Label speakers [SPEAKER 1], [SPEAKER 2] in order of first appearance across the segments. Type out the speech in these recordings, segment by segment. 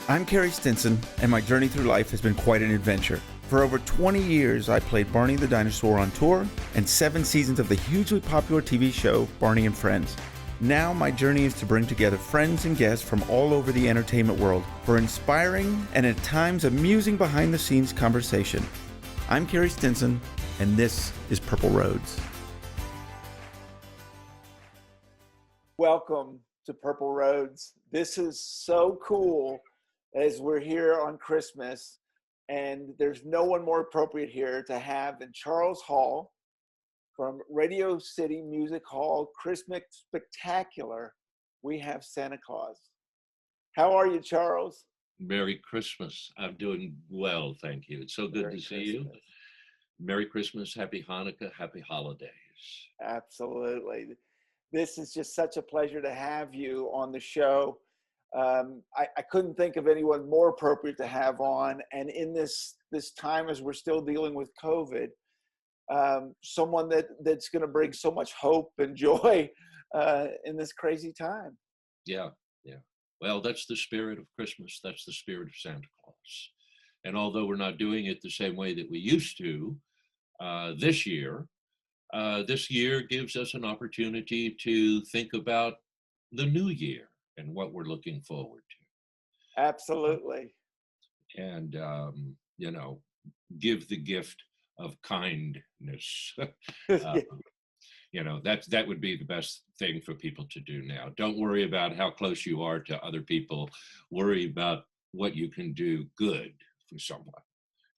[SPEAKER 1] I'm Carey Stinson, and my journey through life has been quite an adventure. For over 20 years, I played Barney the Dinosaur on tour and 7 seasons of the hugely popular TV show Barney and Friends. Now my journey is to bring together friends and guests from all over the entertainment world for inspiring and at times amusing behind-the-scenes conversation. I'm Carey Stinson, and this is Purple Roads. Welcome to Purple Roads. This is so cool as we're here on Christmas, and there's no one more appropriate here to have than Charles Hall from Radio City Music Hall Christmas Spectacular. We have Santa Claus. How are you, Charles?
[SPEAKER 2] Merry Christmas. I'm doing well, thank you. It's so good to see you. Merry Christmas, Happy Hanukkah, Happy Holidays.
[SPEAKER 1] Absolutely. This is just such a pleasure to have you on the show. I couldn't think of anyone more appropriate to have on. And in this time, as we're still dealing with COVID, someone that's going to bring so much hope and joy in this crazy time.
[SPEAKER 2] Yeah. Well, that's the spirit of Christmas. That's the spirit of Santa Claus. And although we're not doing it the same way that we used to this year gives us an opportunity to think about the new year and what we're looking forward to.
[SPEAKER 1] Absolutely.
[SPEAKER 2] And, give the gift of kindness. That would be the best thing for people to do now. Don't worry about how close you are to other people. Worry about what you can do good for someone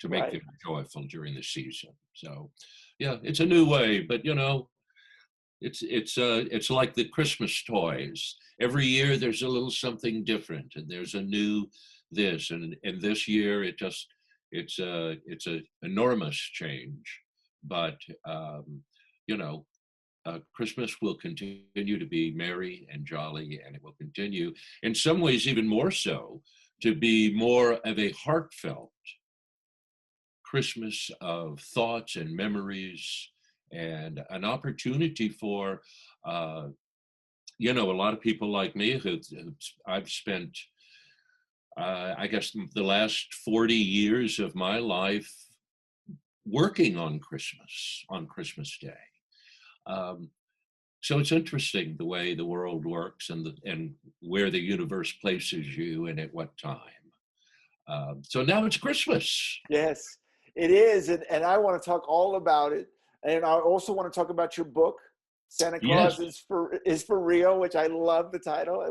[SPEAKER 2] to make them joyful during the season. So, yeah, it's a new way, but it's like the Christmas toys. Every year there's a little something different, and there's a new this, and this year it's a enormous change, but Christmas will continue to be merry and jolly, and it will continue, in some ways even more so, to be more of a heartfelt Christmas of thoughts and memories, and an opportunity for, a lot of people like me who I've spent, I guess, the last 40 years of my life working on Christmas Day. So it's interesting the way the world works and where the universe places you and at what time. So now it's Christmas.
[SPEAKER 1] Yes, it is. And I want to talk all about it. And I also want to talk about your book, Santa Claus is for Real, which I love the title.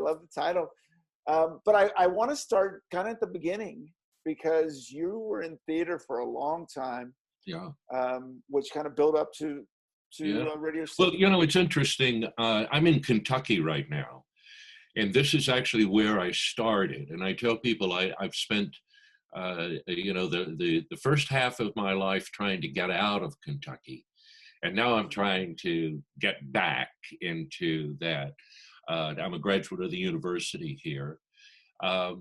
[SPEAKER 1] But I want to start kind of at the beginning, because you were in theater for a long time.
[SPEAKER 2] Yeah.
[SPEAKER 1] Which kind of built up to Radio City.
[SPEAKER 2] Well, it's interesting. I'm in Kentucky right now, and this is actually where I started. And I tell people I've spent, the first half of my life trying to get out of Kentucky, and now I'm trying to get back into that. I'm a graduate of the university here. I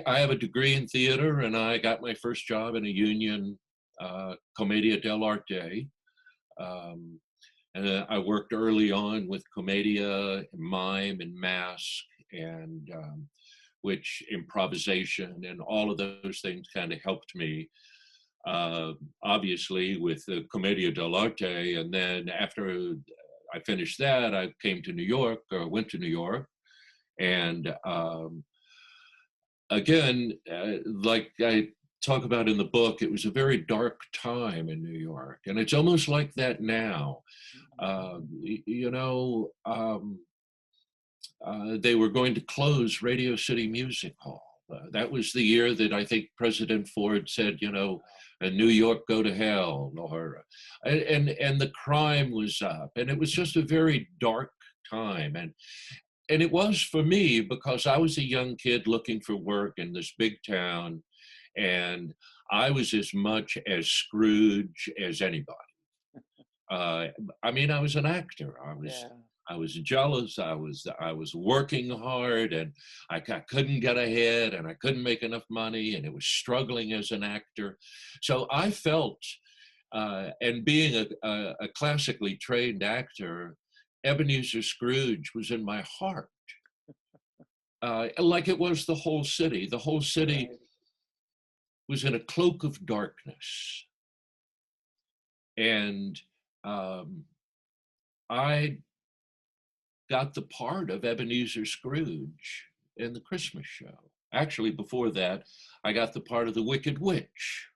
[SPEAKER 2] have a degree in theater, and I got my first job in a union, Commedia dell'arte. And I worked early on with Commedia, mime, and mask, and which improvisation and all of those things kind of helped me. Obviously, with the Commedia dell'arte, and then after I finished that, I went to New York, and again, like I talk about in the book, it was a very dark time in New York, and it's almost like that now. They were going to close Radio City Music Hall. That was the year that I think President Ford said, New York, go to hell, and the crime was up, and it was just a very dark time, and it was for me because I was a young kid looking for work in this big town, and I was as much as Scrooge as anybody. I was an actor. I was jealous. I was working hard, and I couldn't get ahead, and I couldn't make enough money, and it was struggling as an actor. So I felt, and being a classically trained actor, Ebenezer Scrooge was in my heart. like it was the whole city. The whole city
[SPEAKER 1] Right.
[SPEAKER 2] was in a cloak of darkness. And um, I got the part of Ebenezer Scrooge in the Christmas show. Actually, before that, I got the part of the Wicked Witch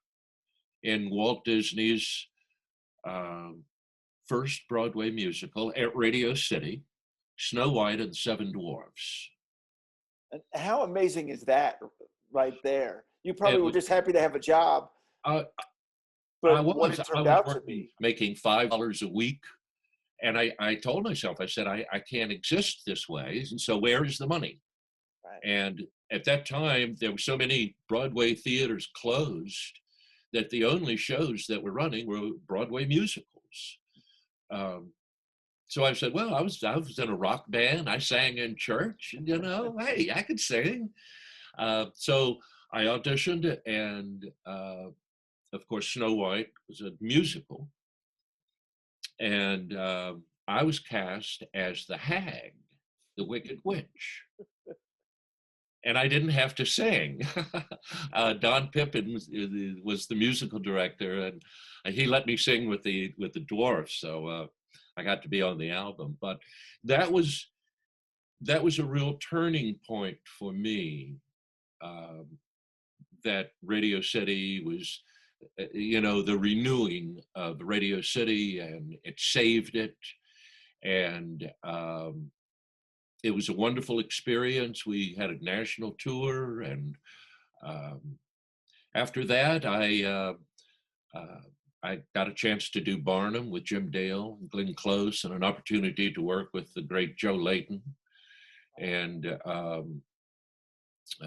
[SPEAKER 2] in Walt Disney's um, first Broadway musical at Radio City, Snow White and the Seven Dwarfs.
[SPEAKER 1] And how amazing is that right there? You probably
[SPEAKER 2] It
[SPEAKER 1] were
[SPEAKER 2] was,
[SPEAKER 1] just happy to have a job,
[SPEAKER 2] uh,
[SPEAKER 1] but what it
[SPEAKER 2] I
[SPEAKER 1] turned
[SPEAKER 2] was
[SPEAKER 1] out to
[SPEAKER 2] working,
[SPEAKER 1] be.
[SPEAKER 2] making $5 a week. And I told myself, I said, I can't exist this way. And so where is the money?
[SPEAKER 1] Right.
[SPEAKER 2] And at that time, there were so many Broadway theaters closed that the only shows that were running were Broadway musicals. Um, so I said, well, I was in a rock band. I sang in church, and hey, I could sing. So I auditioned, and of course, Snow White was a musical, and I was cast as the hag, the Wicked Witch. And I didn't have to sing. Don Pippin was the musical director, and he let me sing with the dwarfs, so I got to be on the album. But that was a real turning point for me. Um, that Radio City was, the renewing of Radio City, and it saved it, and it was a wonderful experience. We had a national tour, and um, after that, uh, I got a chance to do Barnum with Jim Dale and Glenn Close, and an opportunity to work with the great Joe Layton. And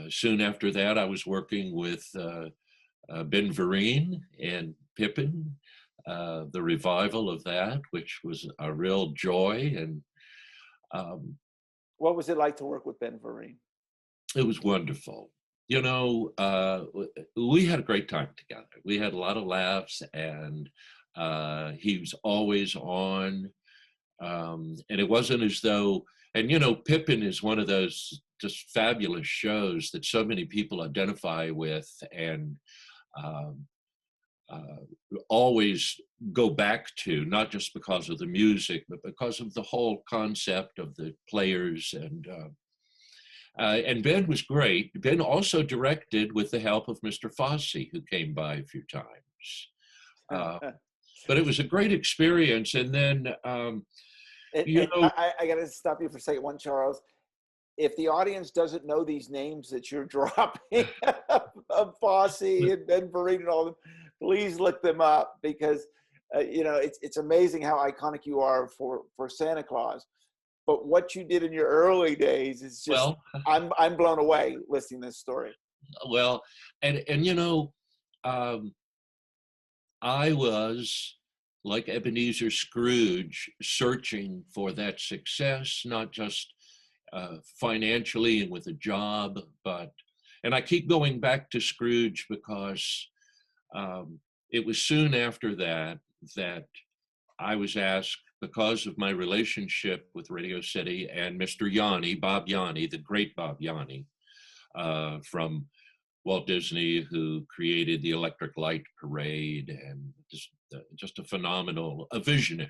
[SPEAKER 2] soon after that, I was working with Ben Vereen and Pippin, the revival of that, which was a real joy. And um,
[SPEAKER 1] What was it like to work with Ben Vereen?
[SPEAKER 2] it was wonderful. We had a great time together. We had a lot of laughs, and he was always on. And it wasn't as though, and Pippin is one of those just fabulous shows that so many people identify with, and um, always go back to, not just because of the music, but because of the whole concept of the players. And Ben was great. Ben also directed with the help of Mr. Fosse, who came by a few times. Uh, but it was a great experience. And then,
[SPEAKER 1] And I got to stop you for a second, one, Charles. If the audience doesn't know these names that you're dropping of Fosse and Ben Vereen and all of them, please look them up, because it's amazing how iconic you are for Santa Claus. But what you did in your early days is just,
[SPEAKER 2] well,
[SPEAKER 1] I'm blown away listening to this story.
[SPEAKER 2] well, and um, I was, like Ebenezer Scrooge, searching for that success, not just financially and with a job, and I keep going back to Scrooge because it was soon after that I was asked, because of my relationship with Radio City and Mr. Yanni, Bob Yanni, the great Bob Yanni, from Walt Disney, who created the Electric Light Parade, and just a visionary.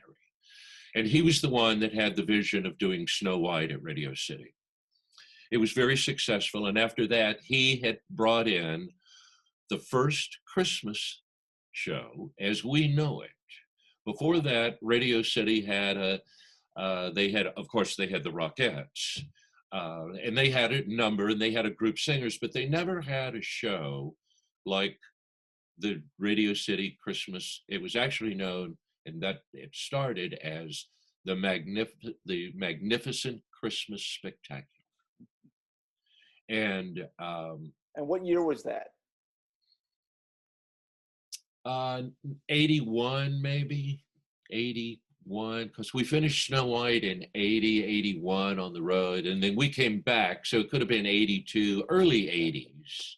[SPEAKER 2] And he was the one that had the vision of doing Snow White at Radio City. It was very successful. And after that, he had brought in the first Christmas show as we know it. Before that, Radio City had of course, they had the Rockettes, and they had a number, and they had a group singers, but they never had a show like the Radio City Christmas. It was actually known, and that it started as the Magnificent Christmas Spectacular. And
[SPEAKER 1] what year was that?
[SPEAKER 2] 81, maybe 81, because we finished Snow White in 80, 81 on the road, and then we came back, so it could have been 82, early 80s.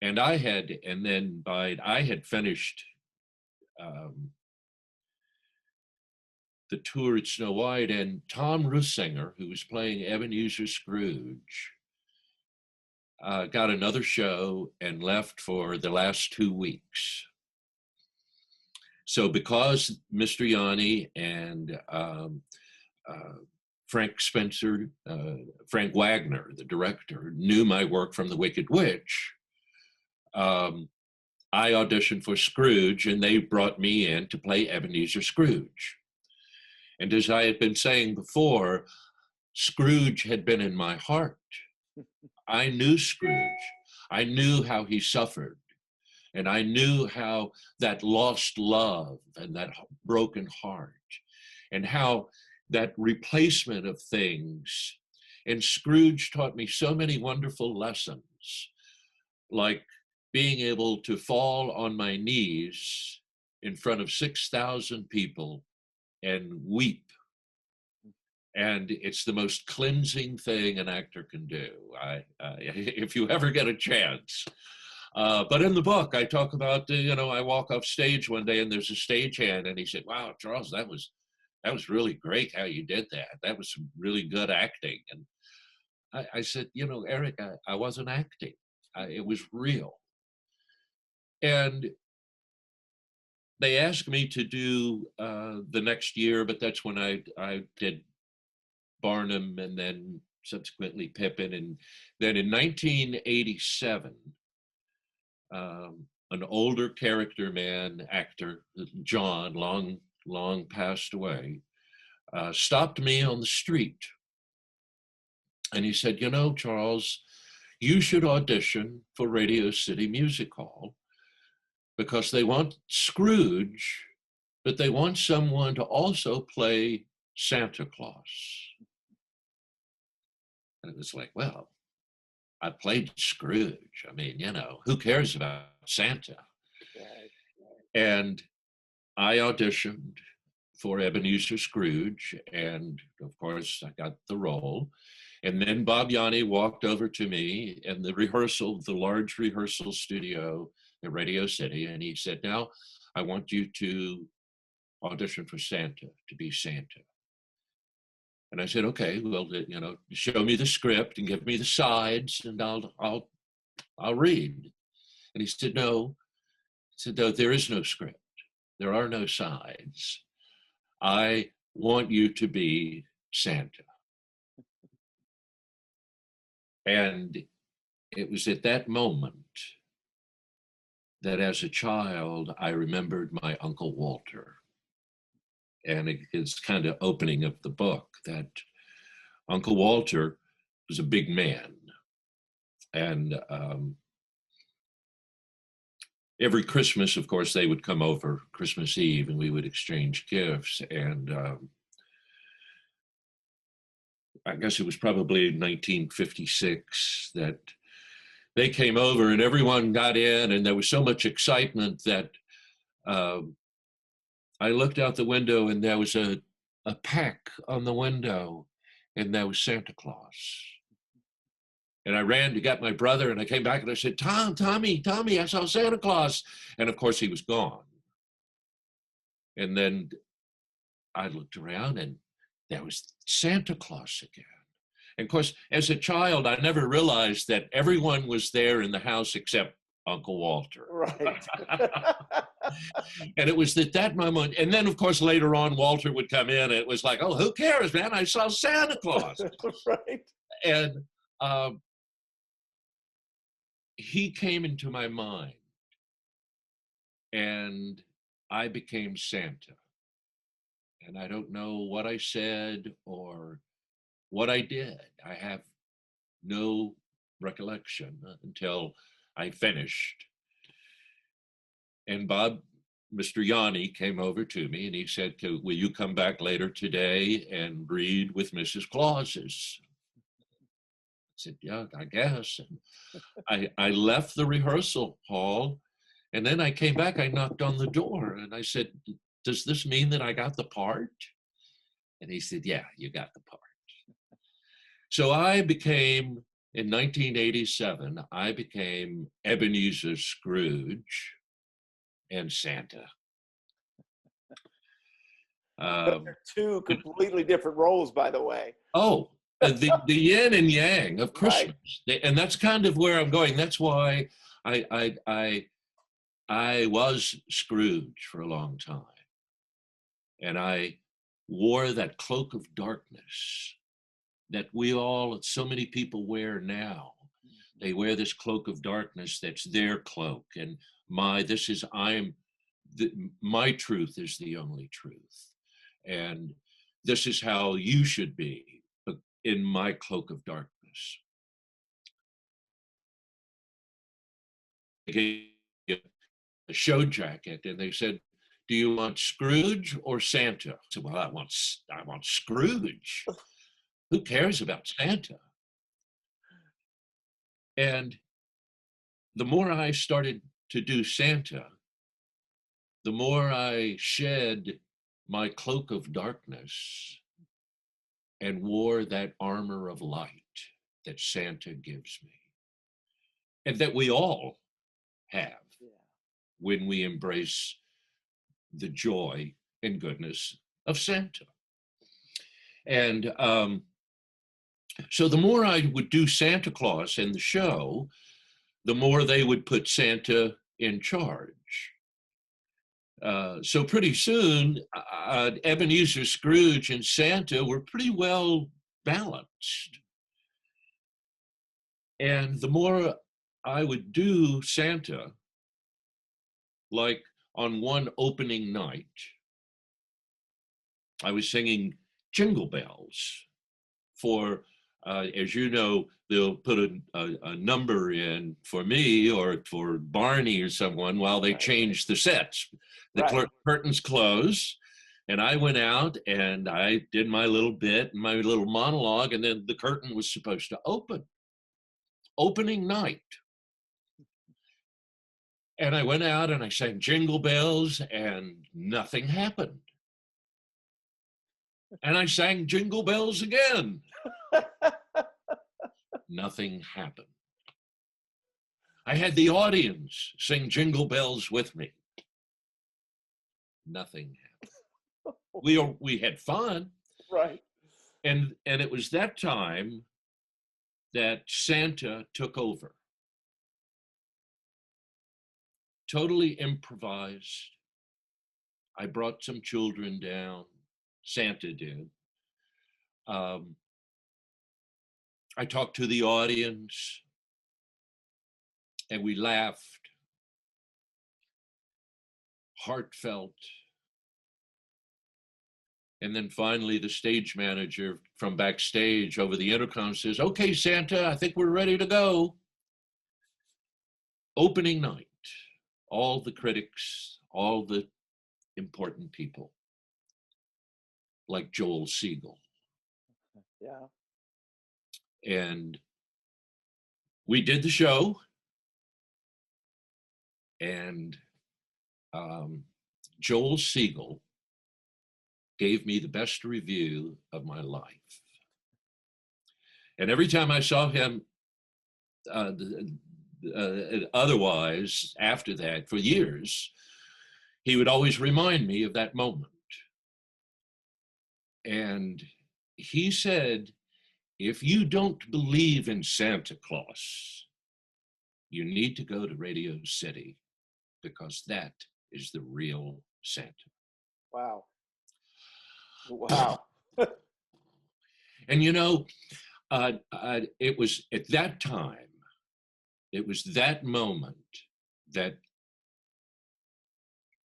[SPEAKER 2] And I had finished the tour at Snow White, and Tom Russinger, who was playing Ebenezer Scrooge, got another show and left for the last 2 weeks. So because Mr. Yanni and Frank Spencer, Frank Wagner, the director, knew my work from The Wicked Witch, I auditioned for Scrooge, and they brought me in to play Ebenezer Scrooge. And as I had been saying before, Scrooge had been in my heart. I knew Scrooge. I knew how he suffered. And I knew how that lost love and that broken heart, and how that replacement of things. And Scrooge taught me so many wonderful lessons, like being able to fall on my knees in front of 6,000 people and weep. And it's the most cleansing thing an actor can do, if you ever get a chance. But in the book, I talk about, I walk off stage one day and there's a stagehand, and he said, "Wow, Charles, that was really great how you did that. That was some really good acting." And I said, "Eric, I wasn't acting. It was real." And they asked me to do the next year, but that's when I did Barnum and then subsequently Pippin. And then in 1987, an older character man, actor, John, long passed away, stopped me on the street. And he said, "Charles, you should audition for Radio City Music Hall, because they want Scrooge, but they want someone to also play Santa Claus." And it was like, well, I played Scrooge. I mean, who cares about Santa?
[SPEAKER 3] Right.
[SPEAKER 2] And I auditioned for Ebenezer Scrooge, and of course I got the role. And then Bob Yanni walked over to me in the large rehearsal studio at Radio City, and he said, "Now I want you to audition for Santa, to be Santa." And I said, "Okay, well, show me the script and give me the sides, and I'll read." And he said, "No." He said, "No, there is no script. There are no sides. I want you to be Santa." And it was at that moment that as a child, I remembered my Uncle Walter. And it's kind of opening of the book that Uncle Walter was a big man. And every Christmas, of course, they would come over Christmas Eve and we would exchange gifts. And I guess it was probably 1956 that they came over and everyone got in, and there was so much excitement that I looked out the window and there was a peck on the window, and there was Santa Claus. And I ran to get my brother, and I came back and I said, Tommy, I saw Santa Claus. And of course he was gone. And then I looked around and there was Santa Claus again. And of course, as a child, I never realized that everyone was there in the house except Uncle Walter.
[SPEAKER 3] Right.
[SPEAKER 2] And it was at that moment. And then, of course, later on, Walter would come in. And it was like, "Oh, who cares, man? I saw Santa Claus."
[SPEAKER 3] Right.
[SPEAKER 2] And he came into my mind, and I became Santa. And I don't know what I said or what I did. I have no recollection until I finished. And Mr. Yanni came over to me and he said, "Will you come back later today and read with Mrs. Claus's?" I said, "Yeah, I guess." And I left the rehearsal hall, and then I came back, I knocked on the door and I said, "Does this mean that I got the part?" And he said, "Yeah, you got the part." So in 1987, I became Ebenezer Scrooge and Santa.
[SPEAKER 1] Those
[SPEAKER 2] Um,
[SPEAKER 1] are two completely different roles, by the way.
[SPEAKER 2] oh, the yin and yang of
[SPEAKER 1] Right.
[SPEAKER 2] Christmas, and that's kind of where I'm going. That's why I was Scrooge for a long time, and I wore that cloak of darkness that so many people wear now. They wear this cloak of darkness that's their cloak, and my truth is the only truth, and this is how you should be in my cloak of darkness. They gave a show jacket, and they said, "Do you want Scrooge or Santa?" I said, "Well, I want Scrooge. Who cares about Santa?" And the more I started to do Santa, the more I shed my cloak of darkness and wore that armor of light that Santa gives me, and that we all have when we embrace the joy and goodness of Santa. And so the more I would do Santa Claus in the show, the more they would put Santa in charge. So pretty soon, Ebenezer Scrooge and Santa were pretty well balanced. And the more I would do Santa, like on one opening night, I was singing Jingle Bells for, as you know, they'll put a number in for me or for Barney or someone while they change the sets. The curtains close, and I went out and I did my little bit, my little monologue, and then the curtain was supposed to open. Opening night. And I went out and I sang Jingle Bells, and nothing happened. And I sang Jingle Bells again. Nothing happened. I had the audience sing Jingle Bells with me. Nothing happened. We had fun.
[SPEAKER 1] Right.
[SPEAKER 2] And it was that time that Santa took over. Totally improvised. I brought some children down. Santa did. I talked to the audience, and we laughed, heartfelt. And then finally, the stage manager from backstage over the intercom says, "Okay, Santa, I think we're ready to go." Opening night, all the critics, all the important people, like Joel Siegel.
[SPEAKER 1] Yeah.
[SPEAKER 2] And we did the show, and Joel Siegel gave me the best review of my life. And every time I saw him otherwise after that for years, he would always remind me of that moment. And he said, "If you don't believe in Santa Claus, you need to go to Radio City, because that is the real Santa."
[SPEAKER 1] Wow. Wow.
[SPEAKER 2] And you know, it was at that time, it was that moment that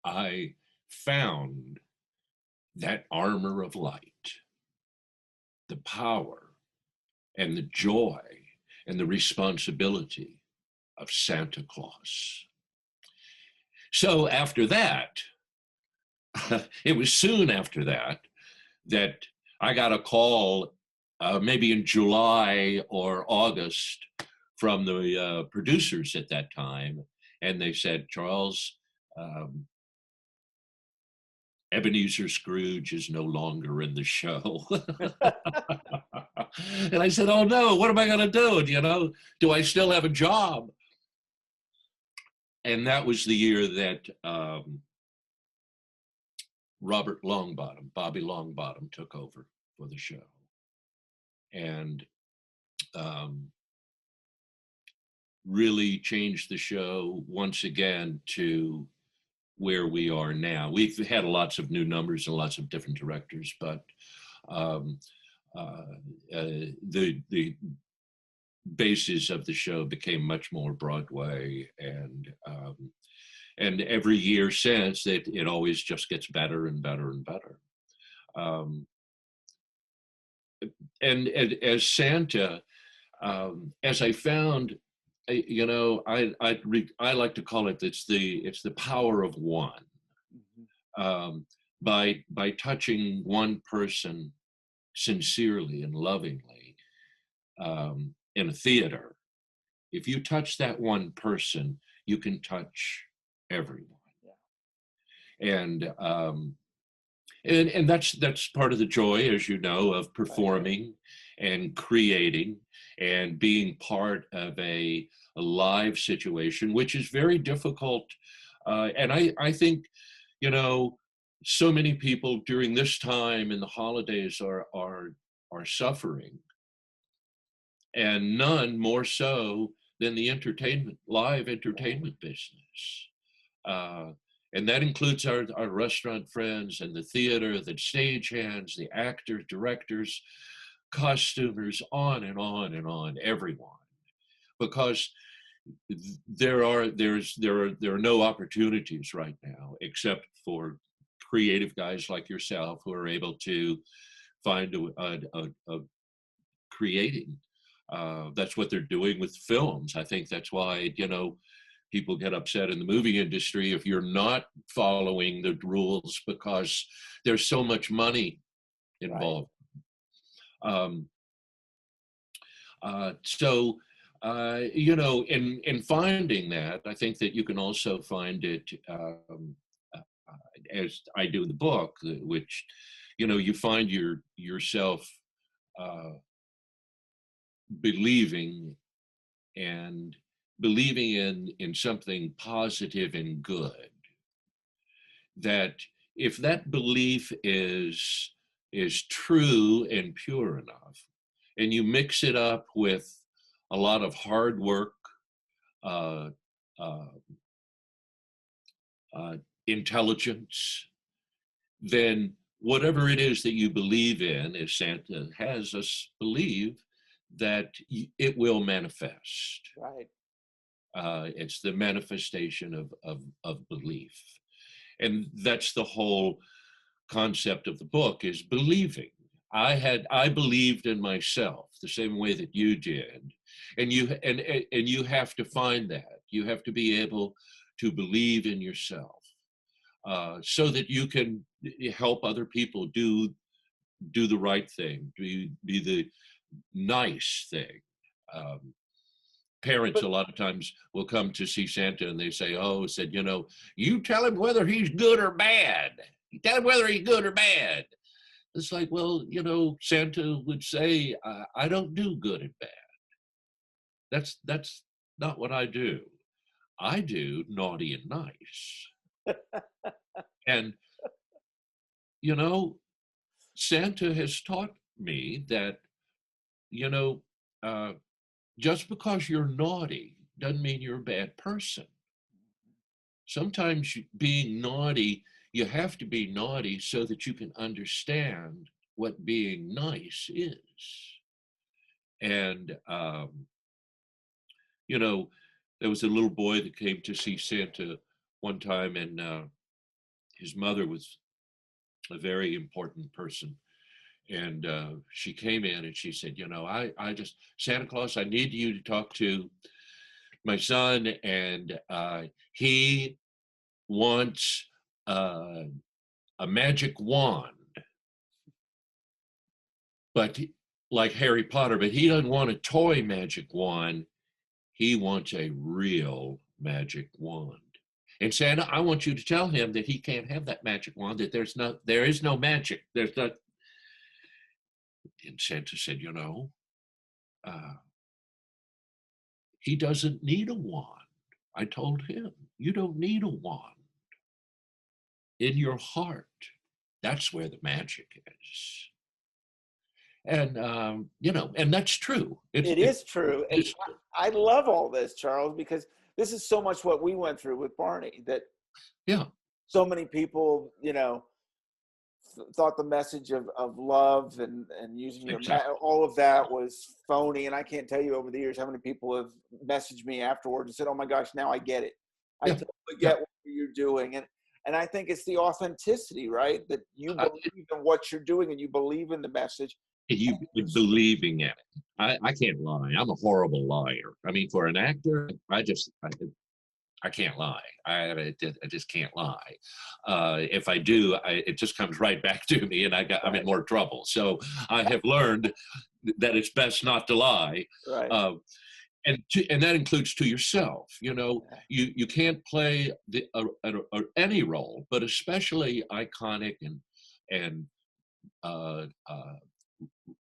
[SPEAKER 2] I found that armor of light, the power and the joy and the responsibility of Santa Claus. So after that, it was soon after that that I got a call, maybe in July or August, from the producers at that time, and they said, "Charles, Ebenezer Scrooge is no longer in the show." And I said, "Oh no, what am I going to do? You know, do I still have a job?" And that was the year that Robert Longbottom, Bobby Longbottom, took over for the show, and um, really changed the show once again to where we are now. We've had lots of new numbers and lots of different directors, but um, the basis of the show became much more Broadway, and every year since, it always just gets better and better and better. Um, and as Santa, as I found, you know, I like to call it, it's the power of one. Um, by touching one person sincerely and lovingly in a theater, if you touch that one person, you can touch everyone. And and that's part of the joy, as you know, of performing and creating and being part of a live situation, which is very difficult. And I think, you know, so many people during this time in the holidays are suffering, and none more so than the live entertainment business. Uh, and that includes our restaurant friends and the theater, the stagehands, the actors, directors, costumers, on and on and on, everyone. Because there are no opportunities right now except for creative guys like yourself who are able to find a creating. That's what they're doing with films. I think that's why, you know, people get upset in the movie industry if you're not following the rules, because there's so much money involved. Um, so, you know, in finding that, I think that you can also find it, as I do in the book, which, you know, you find yourself uh, believing and believing in something positive and good, that if that belief is true and pure enough, and you mix it up with a lot of hard work, uh, uh, uh, intelligence, then whatever it is that you believe in, as Santa has us believe, that it will manifest.
[SPEAKER 1] Right.
[SPEAKER 2] It's the manifestation of belief. And that's the whole concept of the book, is believing. I believed in myself the same way that you did. And you have to find that. You have to be able to believe in yourself, so that you can help other people do the right thing, be the nice thing. Um, Parents
[SPEAKER 1] But
[SPEAKER 2] a lot of times will come to see Santa and they say, "Oh, said, you know, you tell him whether he's good or bad. You tell him whether he's good or bad." It's like, well, you know, Santa would say, I don't do good and bad. That's not what I do. I do naughty and nice. And, you know, Santa has taught me that, you know, uh, just because you're naughty doesn't mean you're a bad person. Sometimes being naughty, you have to be naughty so that you can understand what being nice is. And, you know, there was a little boy that came to see Santa one time, and his mother was a very important person. And she came in and she said, you know, I just, Santa Claus, I need you to talk to my son, and he wants uh, a magic wand, but like Harry Potter, but he doesn't want a toy magic wand. He wants a real magic wand. And Santa, I want you to tell him that he can't have that magic wand, that there is no magic. There's not. And Santa said, you know, uh, he doesn't need a wand. I told him, you don't need a wand. In your heart, That's where the magic is. And, and that's true.
[SPEAKER 1] It is true. And
[SPEAKER 2] It's,
[SPEAKER 1] I love all this, Charles, because this is so much what we went through with Barney, that
[SPEAKER 2] yeah,
[SPEAKER 1] so many people, thought the message of love and using your
[SPEAKER 2] exactly.
[SPEAKER 1] all of that was phony. And I can't tell you over the years how many people have messaged me afterwards and said, "Oh my gosh, now I get it. I
[SPEAKER 2] Yeah,
[SPEAKER 1] totally
[SPEAKER 2] yeah.
[SPEAKER 1] get what you're doing." And I think it's the authenticity, right? That you believe in what you're doing and you believe in the message.
[SPEAKER 2] You believing in it. I can't lie. I'm a horrible liar. I mean, for an actor, I can't lie. I just can't lie. If I do, it just comes right back to me, and I'm in more trouble. So I have learned that it's best not to lie,
[SPEAKER 1] Right.
[SPEAKER 2] And that includes to yourself. You can't play any role, but especially iconic and uh, uh,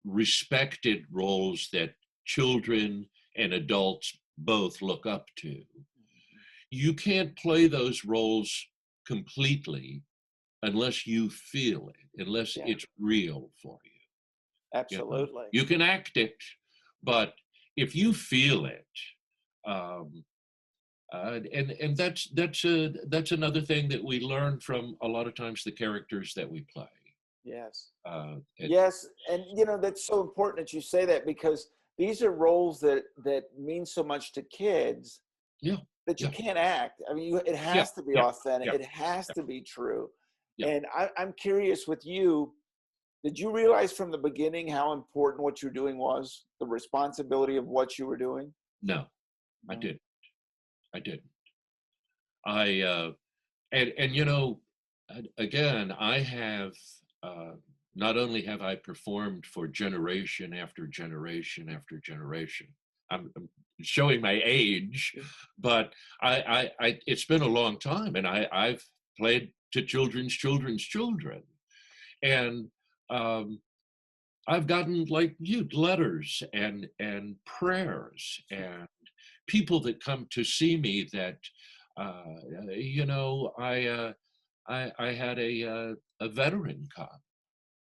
[SPEAKER 2] respected roles that children and adults both look up to. You can't play those roles completely unless you feel it, unless it's real for you.
[SPEAKER 1] Absolutely.
[SPEAKER 2] You can act it, but if you feel it, um, and that's another thing that we learn from a lot of times the characters that we play.
[SPEAKER 1] Yes.
[SPEAKER 2] It,
[SPEAKER 1] Yes. And that's so important that you say that, because these are roles that mean so much to kids
[SPEAKER 2] yeah,
[SPEAKER 1] that you
[SPEAKER 2] yeah,
[SPEAKER 1] can't act. I mean, it
[SPEAKER 2] yeah,
[SPEAKER 1] has to be
[SPEAKER 2] yeah,
[SPEAKER 1] authentic.
[SPEAKER 2] yeah,
[SPEAKER 1] It has to be true.
[SPEAKER 2] yeah.
[SPEAKER 1] And I'm curious with you, did you realize from the beginning how important what you're doing was, the responsibility of what you were doing?
[SPEAKER 2] No, I
[SPEAKER 1] No.
[SPEAKER 2] didn't. I didn't. And again, I have uh, not only have I performed for generation after generation after generation. I'm showing my age, but it's been a long time, and I've played to children's children, and um, I've gotten like letters and prayers and people that come to see me that uh, I had a veteran come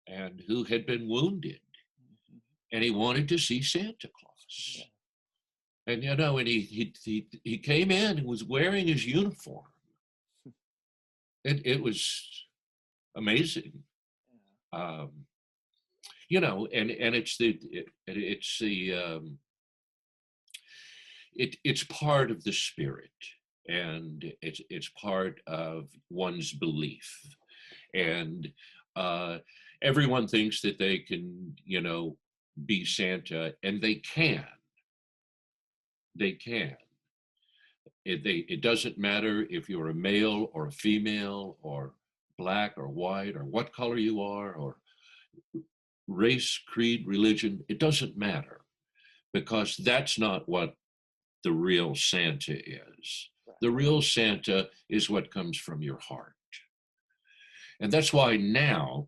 [SPEAKER 2] and who had been wounded, and he wanted to see Santa Claus. And and he came in and was wearing his uniform. It was amazing. Um, and it's part of the spirit, and it's part of one's belief, and everyone thinks that they can be Santa, and they can. It doesn't matter if you're a male or a female or black or white or what color you are, or race, creed, religion. It doesn't matter, because that's not what the real Santa is. The real Santa is what comes from your heart. And that's why now,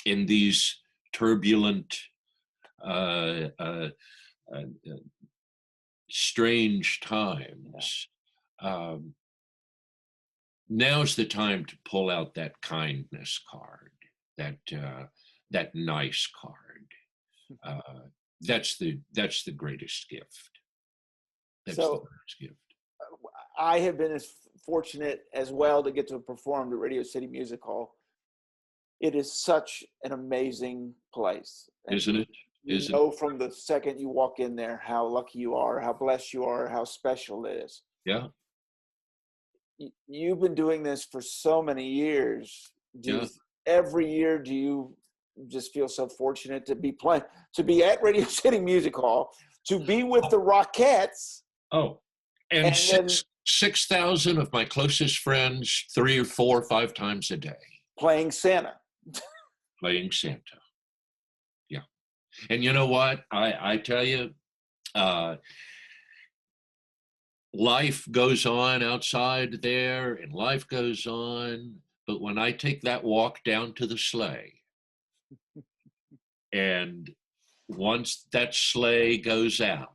[SPEAKER 2] in these turbulent, uh, uh, uh, strange times, um, now's the time to pull out that kindness card, that nice card. That's the greatest gift. That's the
[SPEAKER 1] So
[SPEAKER 2] greatest gift.
[SPEAKER 1] I have been as fortunate as well to get to perform at Radio City Music Hall. It is such an amazing place. And
[SPEAKER 2] Isn't it?
[SPEAKER 1] you know from the second you walk in there how lucky you are, how blessed you are, how special it is.
[SPEAKER 2] Yeah.
[SPEAKER 1] You've been doing this for so many years. Every year, do you just feel so fortunate to be at Radio City Music Hall, to be with the Rockettes?
[SPEAKER 2] Oh, and 6,000 of my closest friends, 3 or 4 or 5 times a day,
[SPEAKER 1] playing Santa.
[SPEAKER 2] Playing Santa. Yeah. And you know what? I tell you, life goes on outside there, and life goes on. But when I take that walk down to the sleigh, and once that sleigh goes out,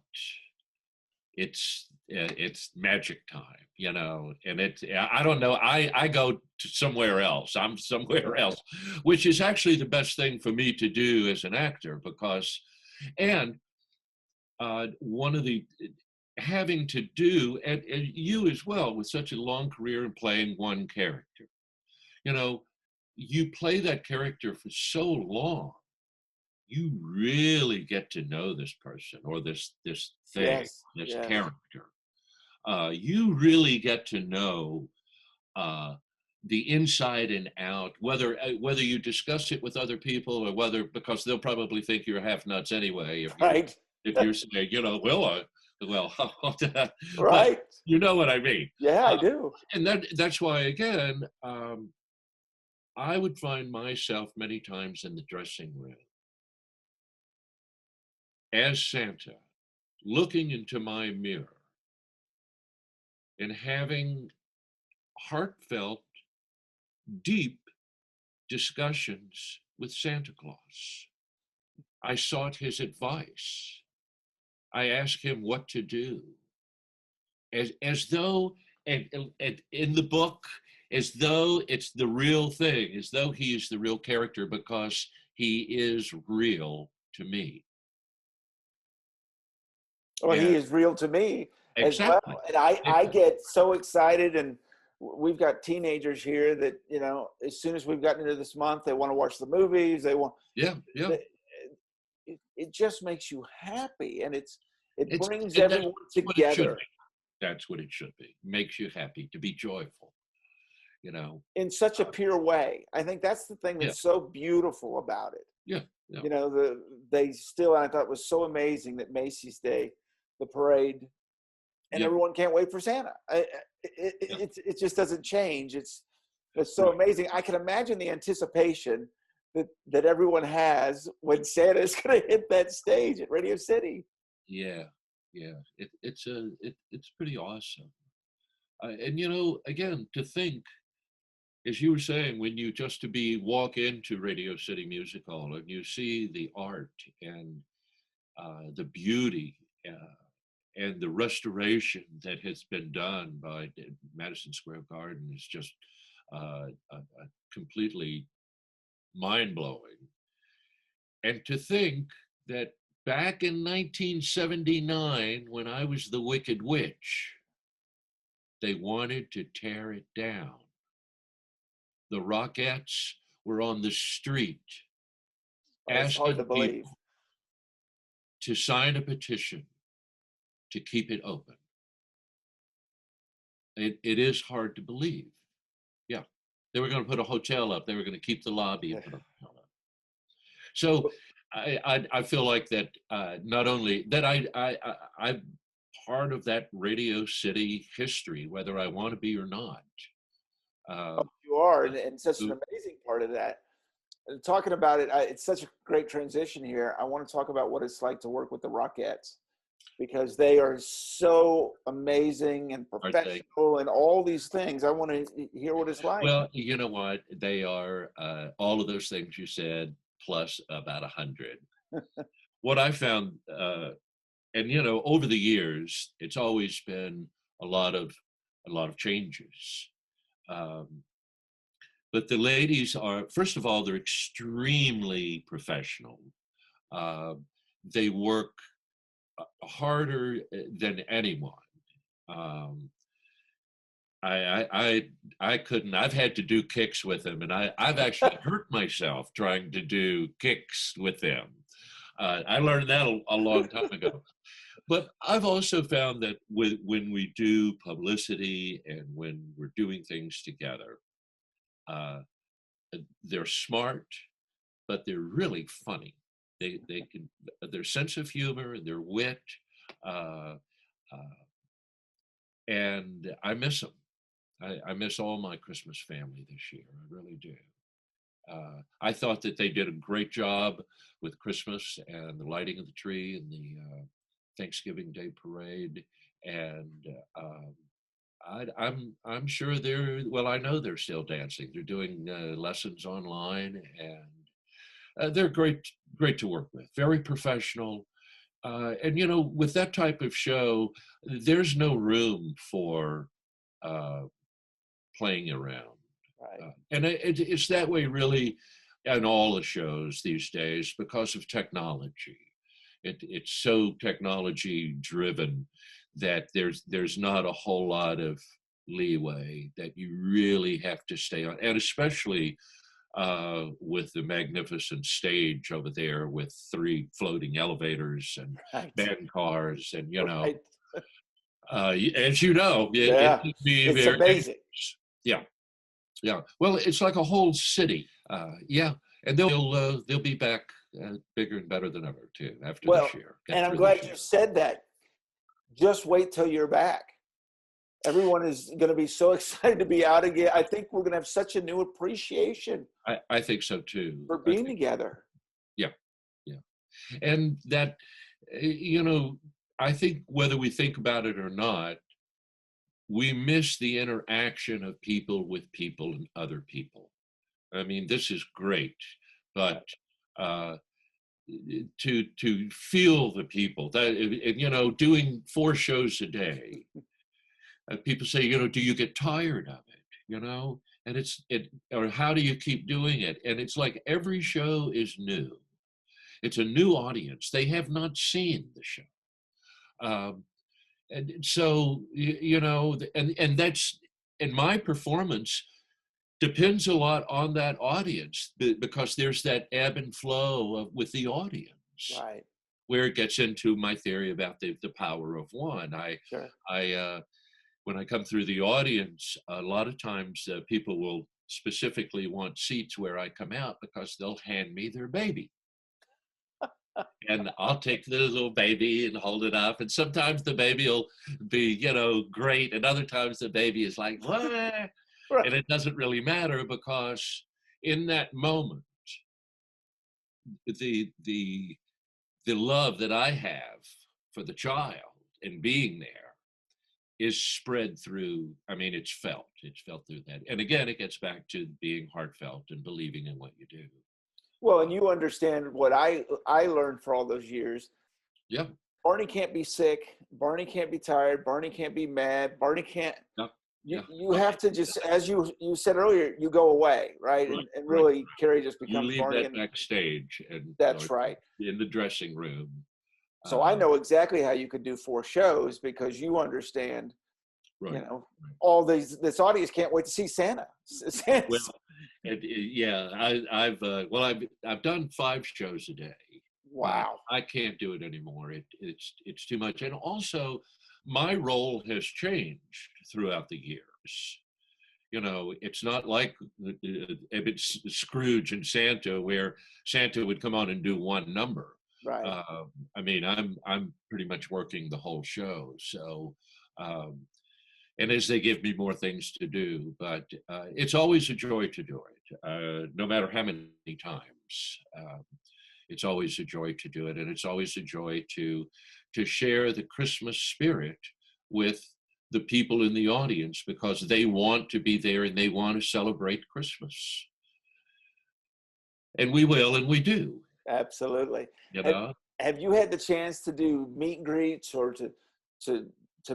[SPEAKER 2] it's magic time, you know, and I don't know, I go to somewhere else. I'm somewhere else, which is actually the best thing for me to do as an actor, because, and one of the, having to do, and you as well, with such a long career in playing one character, you know, you play that character for so long, you really get to know this person, or this thing,
[SPEAKER 3] Yes,
[SPEAKER 2] this
[SPEAKER 3] yes.
[SPEAKER 2] character. You really get to know uh, the inside and out, whether you discuss it with other people, or whether, because they'll probably think you're half nuts anyway
[SPEAKER 3] Right.
[SPEAKER 2] if you're saying, you know, well, but
[SPEAKER 3] Right.
[SPEAKER 2] you know what I mean.
[SPEAKER 3] Yeah, I do.
[SPEAKER 2] And that's why, again, I would find myself many times in the dressing room as Santa, looking into my mirror and having heartfelt, deep discussions with Santa Claus. I sought his advice. I asked him what to do, as though, and in the book, as though it's the real thing, as though he is the real character, because he is real to me.
[SPEAKER 3] Well, he
[SPEAKER 2] And
[SPEAKER 3] is real to me as well.
[SPEAKER 2] exactly.
[SPEAKER 3] And I get so excited, and we've got teenagers here that, you know, as soon as we've gotten into this month, they want to watch the movies. They want,
[SPEAKER 2] Yeah,
[SPEAKER 3] it just makes you happy, and it brings
[SPEAKER 2] and that's
[SPEAKER 3] everyone
[SPEAKER 2] what it should
[SPEAKER 3] together
[SPEAKER 2] be. That's what it should be. Makes you happy, to be joyful, you know.
[SPEAKER 3] in such a pure way. I think that's the thing
[SPEAKER 2] Yeah,
[SPEAKER 3] that's so beautiful about it.
[SPEAKER 2] yeah, yeah,
[SPEAKER 3] You know, they still, I thought, was so amazing that Macy's Day, the parade, and
[SPEAKER 2] yeah,
[SPEAKER 3] everyone can't wait for Santa.
[SPEAKER 2] yeah.
[SPEAKER 3] It just doesn't change. It's so
[SPEAKER 2] Right.
[SPEAKER 3] amazing. I can imagine the anticipation that everyone has when Santa is going to hit that stage at Radio City.
[SPEAKER 2] Yeah, yeah. It's pretty awesome. And you know, again, to think, as you were saying, when you just to be walk into Radio City Music Hall and you see the art and the beauty and the restoration that has been done by Madison Square Garden is just completely mind blowing. And to think that back in 1979, when I was the Wicked Witch, they wanted to tear it down. The Rockettes were on the street
[SPEAKER 3] It's hard to
[SPEAKER 2] asking
[SPEAKER 3] believe.
[SPEAKER 2] people to sign a petition to keep it open. It is hard to believe. Yeah. They were going to put a hotel up. They were going to keep the lobby and put a hotel up. So I feel like that not only that I'm part of that Radio City history, whether I want to be or not.
[SPEAKER 3] You are, and such an amazing part of that. And talking about it, it's such a great transition here. I want to talk about what it's like to work with the Rockettes, because they are so amazing and professional and all these things. I want to hear what it's like.
[SPEAKER 2] Well, you know what? They are all of those things you said, plus about 100. What I found, and you know, over the years, it's always been a lot of changes. But the ladies are, first of all, they're extremely professional. They work harder than anyone. I couldn't. I've had to do kicks with them, and I've actually hurt myself trying to do kicks with them. I learned that a long time ago. But I've also found that when we do publicity and when we're doing things together, they're smart, but they're really funny. They can, their sense of humor and their wit, uh, and I miss them. I miss all my Christmas family this year. I really do. I thought that they did a great job with Christmas and the lighting of the tree and the Thanksgiving Day parade, and I'm sure they're, well, I know they're still dancing. They're doing lessons online, and they're great to work with. Very professional, And with that type of show, there's no room for playing around.
[SPEAKER 3] Right.
[SPEAKER 2] And it's that way really on all the shows these days because of technology. It's so technology driven that there's not a whole lot of leeway, that you really have to stay on, and especially with the magnificent stage over there with 3 floating elevators and
[SPEAKER 3] Right.
[SPEAKER 2] band cars, and
[SPEAKER 3] Right.
[SPEAKER 2] as you know, it
[SPEAKER 3] Yeah.
[SPEAKER 2] can be
[SPEAKER 3] It's
[SPEAKER 2] very
[SPEAKER 3] amazing.
[SPEAKER 2] dangerous. Yeah. Yeah, well, it's like a whole city. Yeah, and they'll be back bigger and better than ever too after
[SPEAKER 3] Well,
[SPEAKER 2] this year. Get
[SPEAKER 3] and I'm
[SPEAKER 2] through
[SPEAKER 3] glad
[SPEAKER 2] this
[SPEAKER 3] you
[SPEAKER 2] year.
[SPEAKER 3] said that. Just wait till you're back. Everyone is going to be so excited to be out again. I think we're going to have such a new appreciation
[SPEAKER 2] I think so too.
[SPEAKER 3] for being together.
[SPEAKER 2] Yeah, yeah, and that I think whether we think about it or not, we miss the interaction of people with people and other people. I mean, this is great, but uh, to feel the people that doing 4 shows a day, people say, do you get tired of it, and or how do you keep doing it? And it's like every show is new. It's a new audience. They have not seen the show. And so and that's, and my performance depends a lot on that audience, because there's that ebb and flow with the audience,
[SPEAKER 3] Right.
[SPEAKER 2] where it gets into my theory about the power of one.
[SPEAKER 3] Sure.
[SPEAKER 2] When I come through the audience, a lot of times people will specifically want seats where I come out because they'll hand me their baby. And I'll take the little baby and hold it up. And sometimes the baby will be, great. And other times the baby is like, what?
[SPEAKER 3] Right.
[SPEAKER 2] And it doesn't really matter, because in that moment, the love that I have for the child and being there is spread through. I mean, it's felt through that. And again, it gets back to being heartfelt and believing in what you do.
[SPEAKER 3] Well, and you understand what I learned for all those years.
[SPEAKER 2] Yeah.
[SPEAKER 3] Barney can't be sick. Barney can't be tired. Barney can't be mad. Barney can't.
[SPEAKER 2] No.
[SPEAKER 3] You have to just, as you said earlier, you go away, right? And really, Carey just becomes
[SPEAKER 2] you leave
[SPEAKER 3] Barney.
[SPEAKER 2] that backstage, and
[SPEAKER 3] that's right.
[SPEAKER 2] In the dressing room.
[SPEAKER 3] So I know exactly how you could do 4 shows, because you understand.
[SPEAKER 2] Right.
[SPEAKER 3] All this audience can't wait to see Santa.
[SPEAKER 2] Well, I've done 5 shows a day.
[SPEAKER 3] Wow.
[SPEAKER 2] I can't do it anymore. It's too much. And also, my role has changed throughout the years. It's not like it's Scrooge and Santa, where Santa would come on and do 1 number.
[SPEAKER 3] Right.
[SPEAKER 2] I mean, I'm pretty much working the whole show. So, and as they give me more things to do, but it's always a joy to do it, no matter how many times. It's always a joy to do it, and it's always a joy to share the Christmas spirit with the people in the audience, because they want to be there and they want to celebrate Christmas. And we will, and we do.
[SPEAKER 3] Absolutely. Have you had the chance to do meet and greets, or to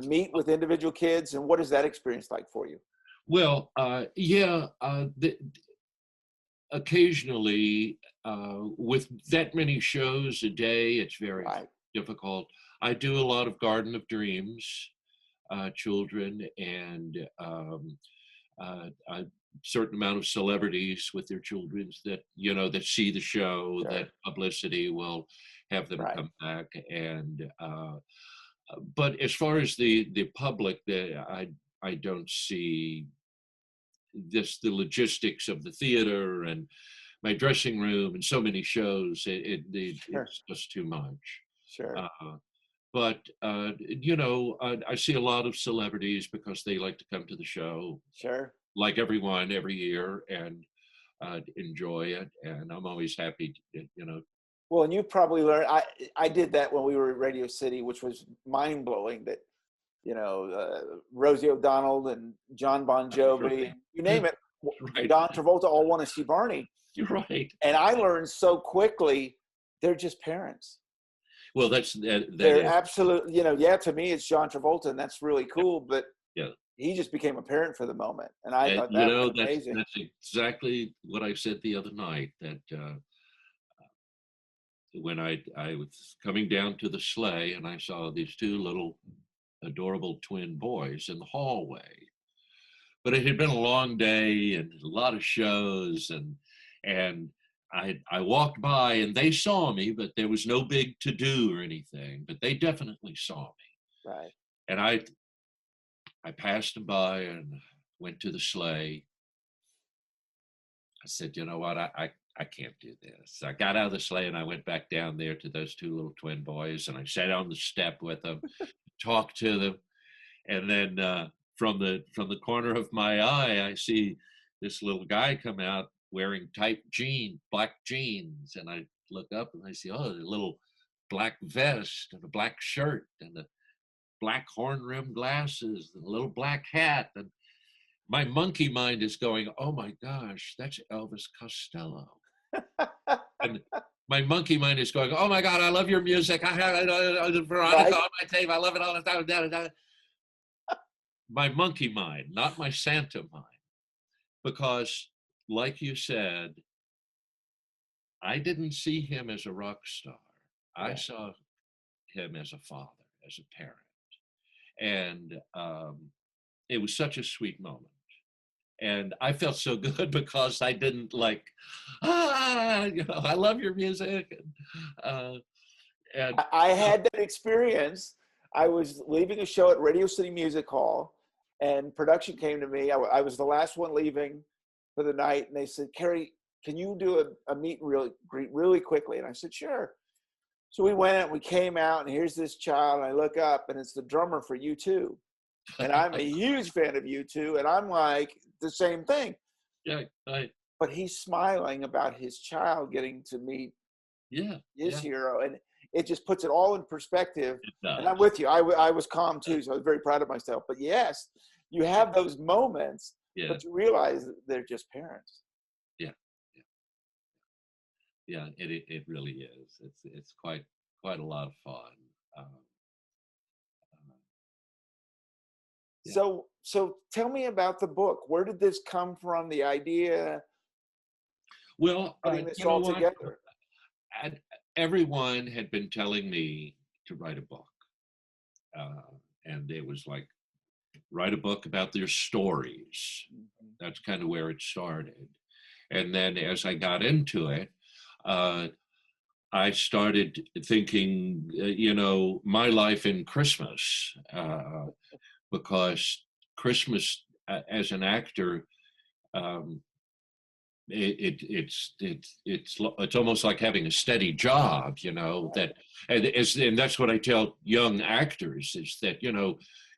[SPEAKER 3] meet with individual kids, and what is that experience like for you?
[SPEAKER 2] Well, occasionally, with that many shows a day, it's very difficult. I do a lot of Garden of Dreams, children, and a certain amount of celebrities with their children that that see the show. Sure. That publicity will have them come back. And but as far as the public, I don't see the logistics of the theater and my dressing room and so many shows. It's just too much.
[SPEAKER 3] Sure.
[SPEAKER 2] But I see a lot of celebrities because they like to come to the show.
[SPEAKER 3] Sure.
[SPEAKER 2] Like everyone every year, and enjoy it. And I'm always happy to,
[SPEAKER 3] Well, and you probably learned, I did that when we were at Radio City, which was mind blowing, that, Rosie O'Donnell and John Bon Jovi, you name it, Don Travolta all want to see Barney.
[SPEAKER 2] You're right.
[SPEAKER 3] And I learned so quickly, they're just parents.
[SPEAKER 2] Well, that
[SPEAKER 3] They're
[SPEAKER 2] is.
[SPEAKER 3] absolutely, yeah, to me it's John Travolta, and that's really cool, but
[SPEAKER 2] Yeah.
[SPEAKER 3] he just became a parent for the moment, and I
[SPEAKER 2] And
[SPEAKER 3] thought that was
[SPEAKER 2] that's
[SPEAKER 3] amazing.
[SPEAKER 2] exactly what I said the other night, that when I was coming down to the sleigh and I saw these two little adorable twin boys in the hallway. But it had been a long day and a lot of shows, and I walked by and they saw me, but there was no big to do or anything, but they definitely saw me.
[SPEAKER 3] Right.
[SPEAKER 2] And I passed them by and went to the sleigh. I said, you know what, I can't do this. I got out of the sleigh and I went back down there to those two little twin boys, and I sat on the step with them, talked to them, and then from the corner of my eye, I see this little guy come out wearing tight black jeans, and I look up and I see, oh, a little black vest and a black shirt and a black horn-rimmed glasses and a little black hat, and my monkey mind is going, oh my gosh, that's Elvis Costello. And my monkey mind is going, oh my God, I love your music. I have Veronica on my tape. I love it all the time. My monkey mind, not my Santa mind. Because, like you said, I didn't see him as a rock star. I saw him as a father, as a parent. And it was such a sweet moment. And I felt so good because I didn't I love your music. And
[SPEAKER 3] I had that experience. I was leaving a show at Radio City Music Hall, and production came to me. I was the last one leaving for the night, and they said, Carey, can you do a meet and greet really quickly? And I said, sure. So we went and we came out, and here's this child, and I look up, and it's the drummer for U2. And I'm a huge fan of U2, and I'm like, the same thing.
[SPEAKER 2] Yeah, right.
[SPEAKER 3] But he's smiling about his child getting to meet his hero, and it just puts it all in perspective. And I'm with you. I was calm too, so I was very proud of myself. But yes, you have those moments, but you realize that they're just parents.
[SPEAKER 2] Yeah, it really is. It's quite a lot of fun.
[SPEAKER 3] So tell me about the book. Where did this come from? The idea?
[SPEAKER 2] Well,
[SPEAKER 3] putting this all together.
[SPEAKER 2] Everyone had been telling me to write a book, and it was like, write a book about their stories. Mm-hmm. That's kind of where it started. And then as I got into it, I started thinking, my life in Christmas, because Christmas as an actor, it's almost like having a steady job, that, and that's what I tell young actors, is that,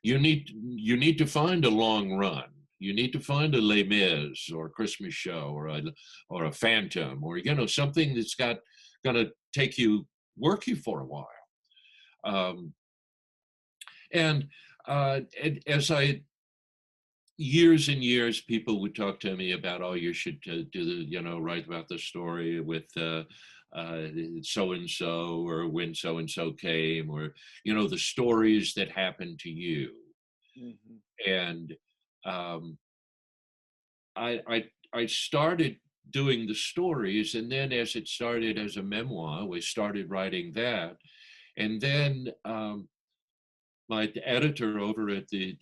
[SPEAKER 2] you need to find a long run. You need to find a Les Mis or a Christmas show or a Phantom, or, something that's going to work you for a while. And as years and years, people would talk to me about, oh, you should write about the story with so-and-so, or when so-and-so came, or, the stories that happened to you. Mm-hmm. And I started doing the stories, and then as it started as a memoir, we started writing that. And then my editor over at the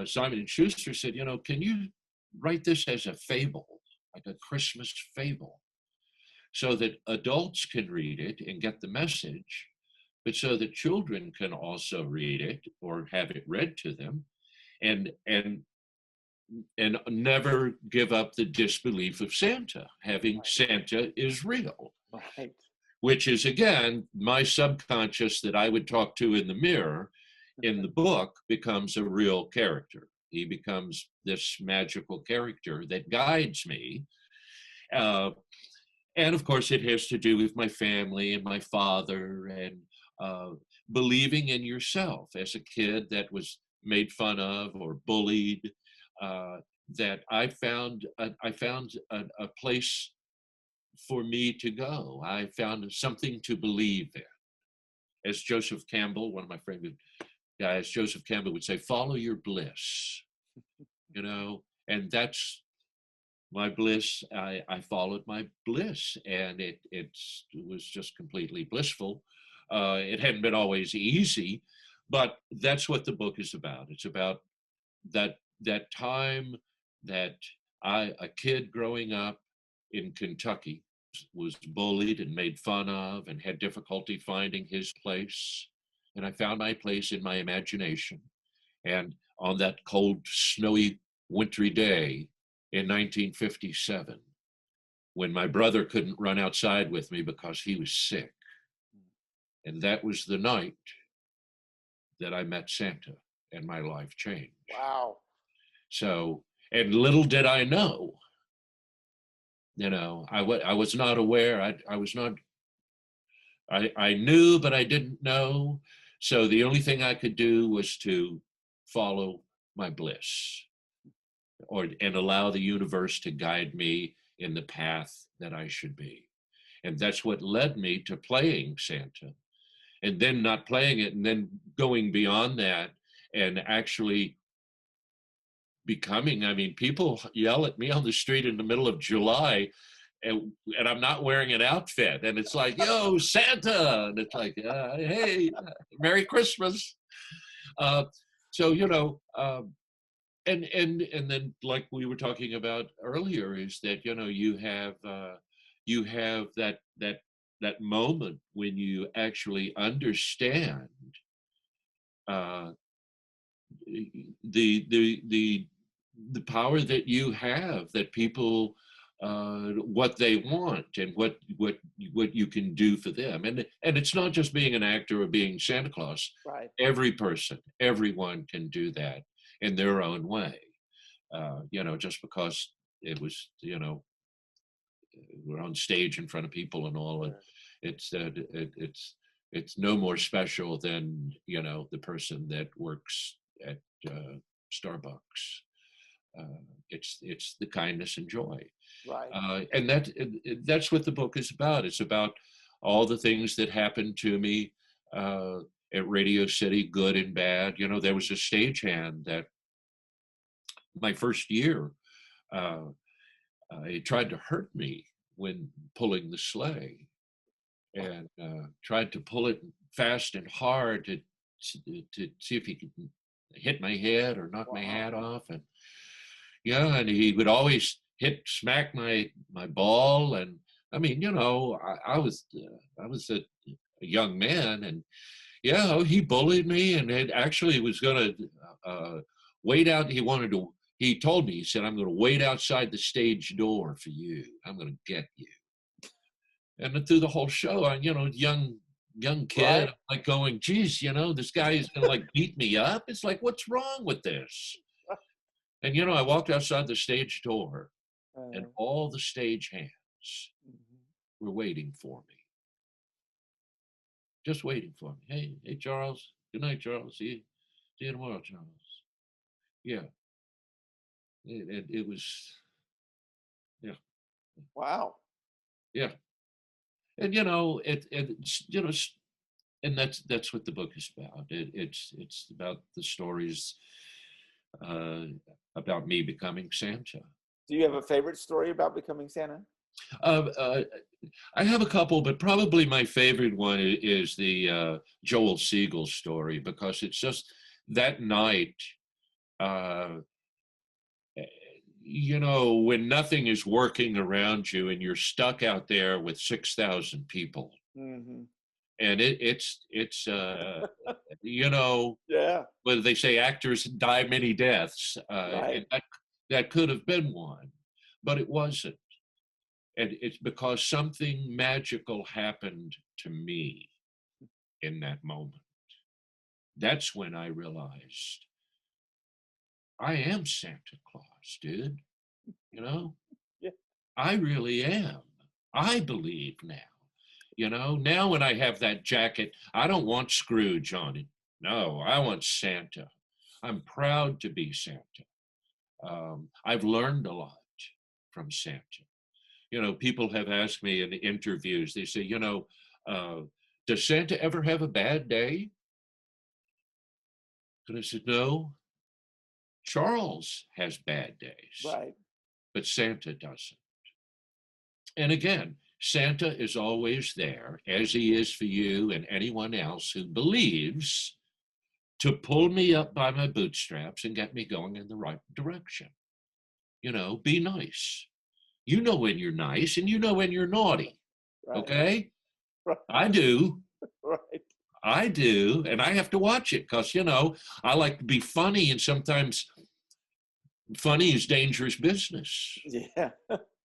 [SPEAKER 2] Simon & Schuster said, can you write this as a fable, like a Christmas fable, so that adults can read it and get the message, but so that children can also read it or have it read to them, and never give up the disbelief of Santa, having Santa is real.
[SPEAKER 3] Right.
[SPEAKER 2] Which is, again, my subconscious that I would talk to in the mirror. In the book, becomes a real character. He becomes this magical character that guides me. And of course, it has to do with my family and my father, and believing in yourself as a kid that was made fun of or bullied. That I found a place for me to go. I found something to believe in. as Joseph Campbell, one of my favorite guys, Joseph Campbell would say, follow your bliss, you know, and that's my bliss. I followed my bliss, and it was just completely blissful. It hadn't been always easy, but that's what the book is about. It's about that time that a kid growing up in Kentucky was bullied and made fun of and had difficulty finding his place. And I found my place in my imagination. And on that cold, snowy, wintry day in 1957, when my brother couldn't run outside with me because he was sick. And that was the night that I met Santa and my life changed.
[SPEAKER 3] Wow.
[SPEAKER 2] So, and little did I know, I was not aware. I was not, I knew, but I didn't know. So the only thing I could do was to follow my bliss, and allow the universe to guide me in the path that I should be. And that's what led me to playing Santa, and then not playing it, and then going beyond that and actually becoming, I mean, people yell at me on the street in the middle of July, and I'm not wearing an outfit, and it's like, yo, Santa, and it's like, hey, Merry Christmas. So, and then, like we were talking about earlier, is that, you have that moment when you actually understand the power that you have, that people, what they want and what you can do for them. And it's not just being an actor or being Santa Claus.
[SPEAKER 3] Right.
[SPEAKER 2] Everyone can do that in their own way. Just because it was, we're on stage in front of people and all, and it's no more special than, the person that works at Starbucks. It's the kindness and joy.
[SPEAKER 3] Right.
[SPEAKER 2] And that's what the book is about. It's about all the things that happened to me at Radio City, good and bad. There was a stagehand that my first year, he tried to hurt me when pulling the sleigh, and tried to pull it fast and hard to see if he could hit my head or knock my hat off. And and he would always smack my ball. And I mean, I was a young man, and he bullied me, and it actually was going to wait out. He told me, he said, I'm going to wait outside the stage door for you. I'm going to get you. And then through the whole show, young kid,
[SPEAKER 3] Right.
[SPEAKER 2] like going, geez, this guy is going to like beat me up. It's like, what's wrong with this? And, I walked outside the stage door, and all the stage hands were waiting for me. Just waiting for me. Hey, Charles. Good night, Charles. See you tomorrow, Charles. Yeah. It was, yeah.
[SPEAKER 3] Wow.
[SPEAKER 2] Yeah. And, and that's what the book is about. It's about the stories about me becoming Santa.
[SPEAKER 3] Do you have a favorite story about becoming Santa?
[SPEAKER 2] I have a couple, but probably my favorite one is the Joel Siegel story, because it's just that night, when nothing is working around you and you're stuck out there with 6,000 people.
[SPEAKER 3] Mm-hmm.
[SPEAKER 2] And it's
[SPEAKER 3] Yeah.
[SPEAKER 2] whether they say actors die many deaths,
[SPEAKER 3] Right.
[SPEAKER 2] and that could have been one, but it wasn't. And it's because something magical happened to me in that moment. That's when I realized I am Santa Claus, dude.
[SPEAKER 3] Yeah.
[SPEAKER 2] I really am. I believe now. Now when I have that jacket, I don't want Scrooge on it. No, I want Santa. I'm proud to be Santa. I've learned a lot from Santa. People have asked me in interviews, they say, does Santa ever have a bad day? And I said, no, Charles has bad days,
[SPEAKER 3] Right.
[SPEAKER 2] but Santa doesn't. And again, Santa is always there, as he is for you and anyone else who believes, to pull me up by my bootstraps and get me going in the right direction. You know, be nice. You know when you're nice and you know when you're naughty.
[SPEAKER 3] Right.
[SPEAKER 2] Okay?
[SPEAKER 3] Right.
[SPEAKER 2] I do.
[SPEAKER 3] Right.
[SPEAKER 2] I do. And I have to watch it because, you know, I like to be funny, and sometimes funny is dangerous business.
[SPEAKER 3] Yeah.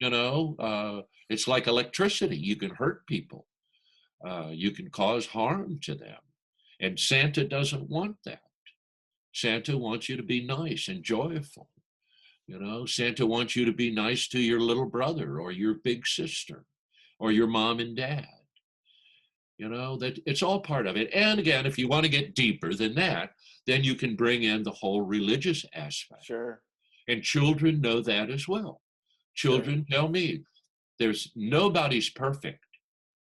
[SPEAKER 2] You know, it's like electricity. You can hurt people. You can cause harm to them. And Santa doesn't want that. Santa wants you to be nice and joyful. You know, Santa wants you to be nice to your little brother or your big sister or your mom and dad. You know, that it's all part of it. And again, if you want to get deeper than that, then you can bring in the whole religious aspect.
[SPEAKER 3] Sure.
[SPEAKER 2] And children know that as well. Children tell me there's nobody's perfect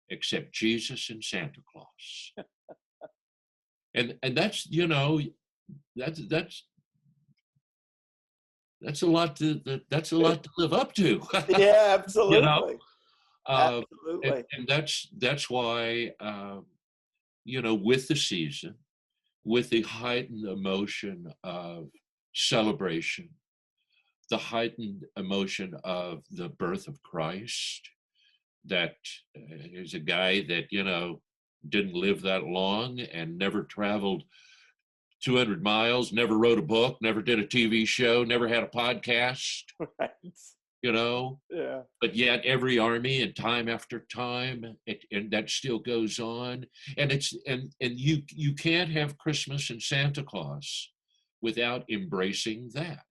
[SPEAKER 2] except Jesus and Santa Claus. And that's, you know, that's a lot to live up to.
[SPEAKER 3] Yeah, absolutely.
[SPEAKER 2] You know,
[SPEAKER 3] Absolutely.
[SPEAKER 2] and that's why you know, with the season, with the heightened emotion of celebration, the heightened emotion of the birth of Christ, that is a guy that, you know, didn't live that long and never traveled 200 miles, never wrote a book, never did a TV show, never had a podcast,
[SPEAKER 3] Right.
[SPEAKER 2] you know,
[SPEAKER 3] Yeah.
[SPEAKER 2] but yet every army and time after time, and that still goes on. And it's, and you can't have Christmas and Santa Claus without embracing that.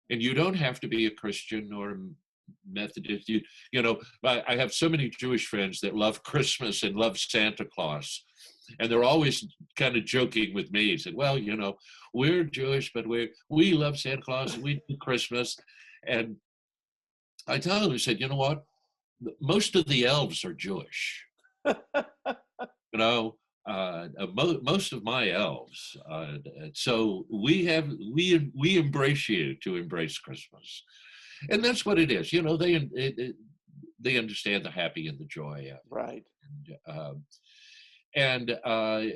[SPEAKER 2] And you don't have to be a Christian or a Methodist. You know, I have so many Jewish friends that love Christmas and love Santa Claus. And they're always kind of joking with me. He said, well, you know, we're Jewish, but we love Santa Claus and we do Christmas. And I tell them, I said, you know what? Most of the elves are Jewish. You know, most of my elves. So we embrace you to embrace Christmas, and that's what it is. You know, they understand the happy and the joy of it.
[SPEAKER 3] Right.
[SPEAKER 2] And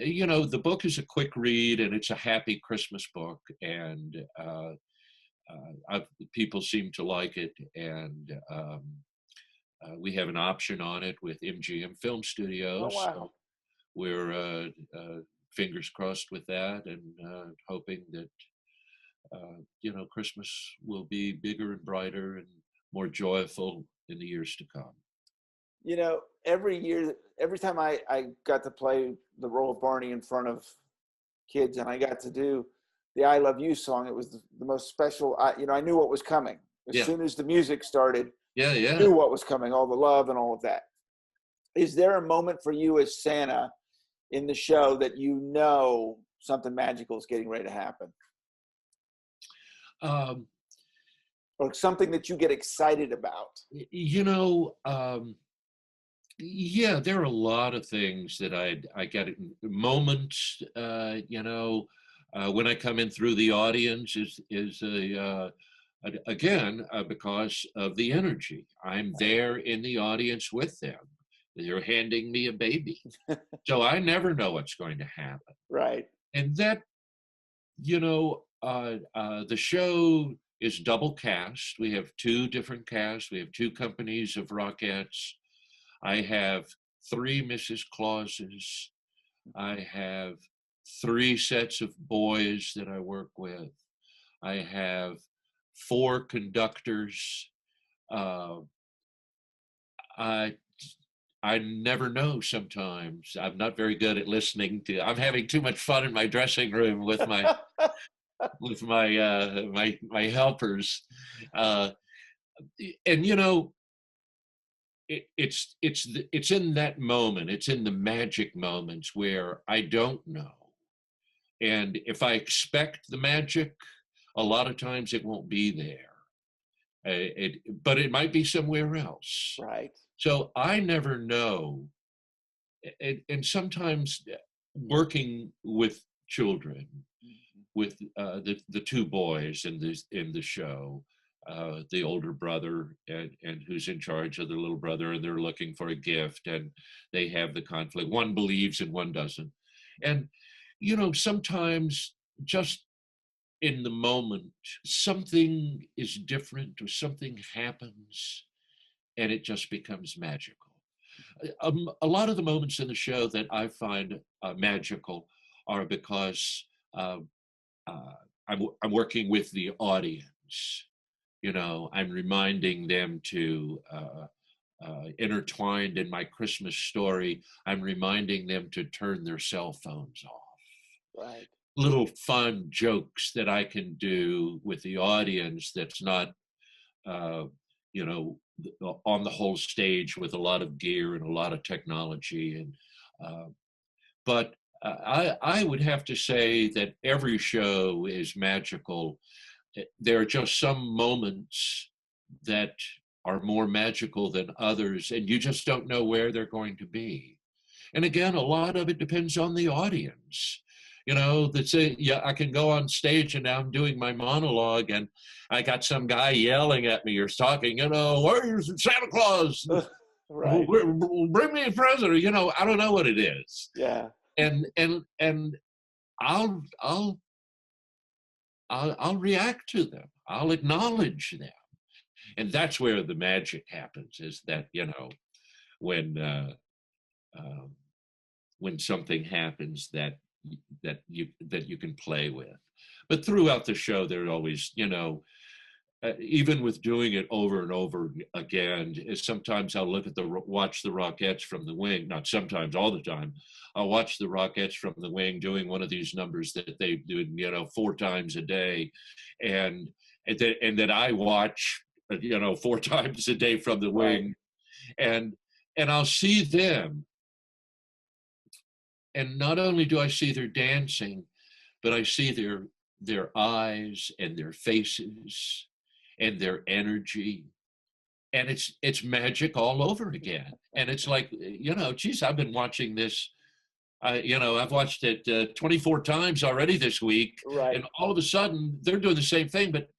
[SPEAKER 2] you know, the book is a quick read and it's a happy Christmas book, and people seem to like it, and we have an option on it with MGM Film Studios.
[SPEAKER 3] Oh, wow.
[SPEAKER 2] So we're fingers crossed with that, and hoping that you know, Christmas will be bigger and brighter and more joyful in the years to come.
[SPEAKER 3] You know, every year, every time I got to play the role of Barney in front of kids, and I got to do the I Love You song, it was the most special. You know, I knew what was coming. As soon as the music started, I knew what was coming, all the love and all of that. Is there a moment for you as Santa in the show that you know something magical is getting ready to happen? Or something that you get excited about?
[SPEAKER 2] You know, yeah, there are a lot of things that I get moments, you know, when I come in through the audience is again, because of the energy. I'm there in the audience with them. They're handing me a baby. So I never know what's going to happen.
[SPEAKER 3] Right.
[SPEAKER 2] And that, you know, the show is double cast. We have two different casts. We have two companies of Rockettes. I have 3 Mrs. Clauses. I have 3 sets of boys that I work with. I have 4 conductors. I never know sometimes. I'm not very good at listening to. I'm having too much fun in my dressing room with my with my helpers. And you know, it's in that moment, it's in the magic moments where I don't know. And if I expect the magic, a lot of times it won't be there. But it might be somewhere else.
[SPEAKER 3] Right.
[SPEAKER 2] So I never know and sometimes working with children, with the two boys in the show, the older brother and who's in charge of the little brother, and they're looking for a gift, and they have the conflict. One believes and one doesn't, and sometimes just in the moment something is different or something happens, and it just becomes magical. A lot of the moments in the show that I find magical are because uh, I'm working with the audience. I'm reminding them to, intertwined in my Christmas story, I'm reminding them to turn their cell phones off.
[SPEAKER 3] Right.
[SPEAKER 2] Little fun jokes that I can do with the audience that's not, you know, on the whole stage with a lot of gear and a lot of technology. But I would have to say that every show is magical. There are just some moments that are more magical than others, and you just don't know where they're going to be. And again, a lot of it depends on the audience. That say, yeah, I can go on stage and now I'm doing my monologue and I got some guy yelling at me or talking, where's Santa Claus?
[SPEAKER 3] Right.
[SPEAKER 2] Bring me a present. I don't know what it is.
[SPEAKER 3] Yeah.
[SPEAKER 2] And I'll react to them. I'll acknowledge them. And that's where the magic happens, is that, when something happens that you can play with. But throughout the show, there always, even with doing it over and over again, is sometimes I'll watch the Rockettes from the wing. Not sometimes, all the time. I'll watch the Rockettes from the wing doing one of these numbers that they do, 4 times a day, and that I watch, 4 times a day from the wing, and I'll see them. And not only do I see their dancing, but I see their eyes and their faces and their energy. And it's magic all over again. And it's like, geez, I've been watching this. I've watched it 24 times already this week.
[SPEAKER 3] Right.
[SPEAKER 2] And all of a sudden, they're doing the same thing, but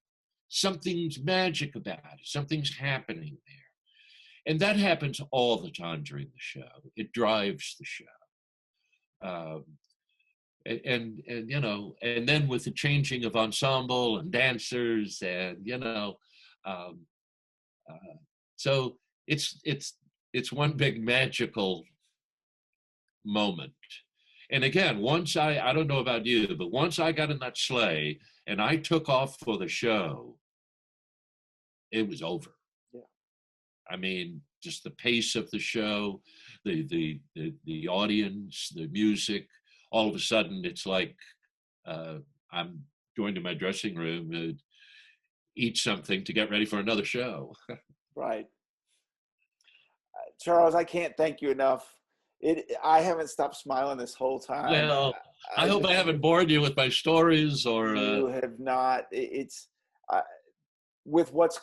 [SPEAKER 2] something's magic about it. Something's happening there. And that happens all the time during the show. It drives the show. And then with the changing of ensemble and dancers, and so it's one big magical moment. And again, once I don't know about you, but once I got in that sleigh and I took off for the show, it was over.
[SPEAKER 3] Yeah.
[SPEAKER 2] I mean, just the pace of the show, the audience, the music. All of a sudden, it's like I'm going to my dressing room to eat something to get ready for another show.
[SPEAKER 3] Right. Charles, I can't thank you enough. I haven't stopped smiling this whole time.
[SPEAKER 2] Well, I hope I haven't bored you with my stories, or
[SPEAKER 3] you have not. It's with what's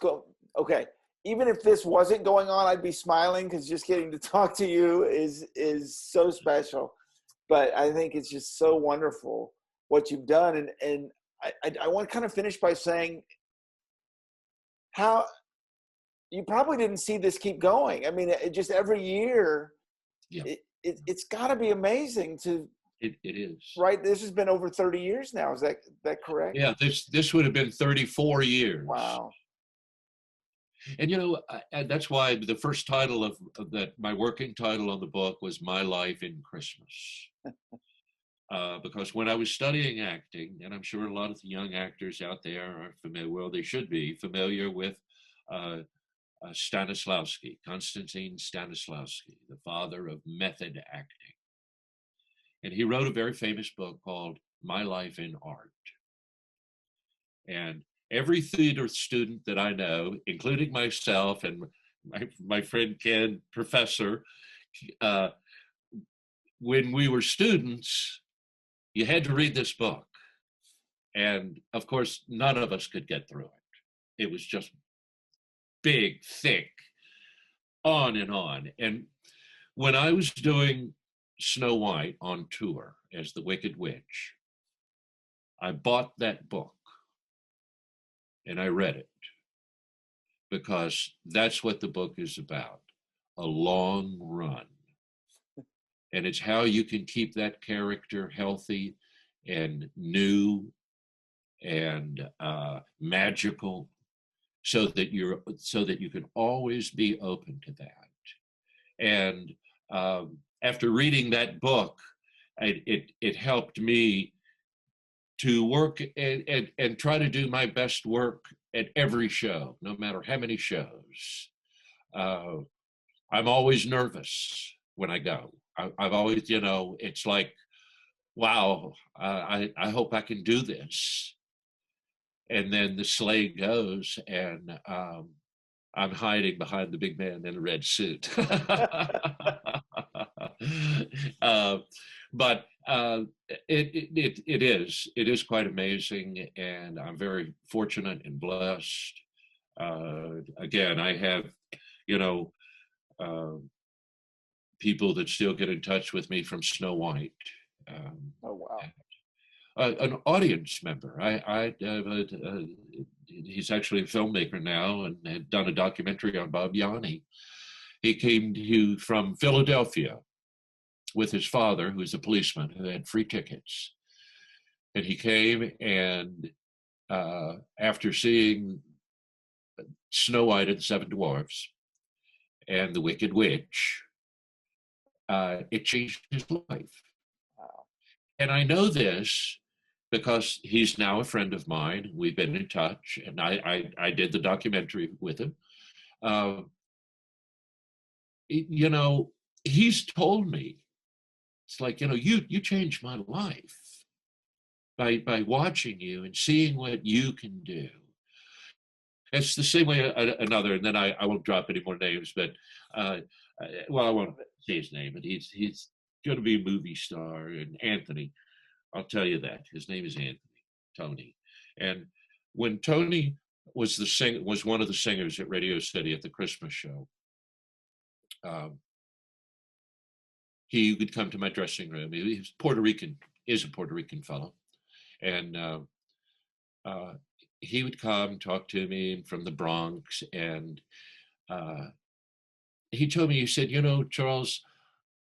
[SPEAKER 3] okay. Even if this wasn't going on, I'd be smiling, because just getting to talk to you is so special. But I think it's just so wonderful what you've done. And I want to kind of finish by saying how you probably didn't see this keep going. I mean, just every year,
[SPEAKER 2] yeah.
[SPEAKER 3] It's got to be amazing to.
[SPEAKER 2] It is.
[SPEAKER 3] Right. This has been over 30 years now. Is that correct?
[SPEAKER 2] Yeah, this would have been 34 years.
[SPEAKER 3] Wow.
[SPEAKER 2] And and that's why the first title of that, my working title on the book, was My Life in Christmas. Because when I was studying acting, and I'm sure a lot of the young actors out there are familiar, well, they should be familiar with Stanislavski, Konstantin Stanislavski, the father of method acting. And he wrote a very famous book called My Life in Art. And every theater student that I know, including myself and my friend Ken, professor, when we were students, you had to read this book. And of course, none of us could get through it. It was just big, thick, on and on. And when I was doing Snow White on tour as the Wicked Witch, I bought that book and I read it because that's what the book is about, a long run. And it's how you can keep that character healthy and new and magical so that you can always be open to that. And after reading that book, it helped me to work and try to do my best work at every show, no matter how many shows. I'm always nervous when I go. I've always, it's like, wow, I hope I can do this. And then the sleigh goes, and I'm hiding behind the big man in a red suit. But it is quite amazing, and I'm very fortunate and blessed. Again, I have, people that still get in touch with me from Snow White.
[SPEAKER 3] Oh, wow.
[SPEAKER 2] An audience member. He's actually a filmmaker now and had done a documentary on Bob Yanni. He came from Philadelphia with his father, who was a policeman who had free tickets. And he came, and after seeing Snow White and the Seven Dwarfs and the Wicked Witch, it changed his life.
[SPEAKER 3] Wow.
[SPEAKER 2] And I know this because he's now a friend of mine. We've been in touch, and I did the documentary with him. He's told me, it's like, you changed my life by watching you and seeing what you can do. It's the same way another, and then I won't drop any more names, but I won't say his name, but he's going to be a movie star, and Anthony, I'll tell you that. His name is Anthony, Tony. And when Tony was one of the singers at Radio City at the Christmas show, he would come to my dressing room. He's is a Puerto Rican fellow. And he would come talk to me from the Bronx. And he told me, he said, Charles,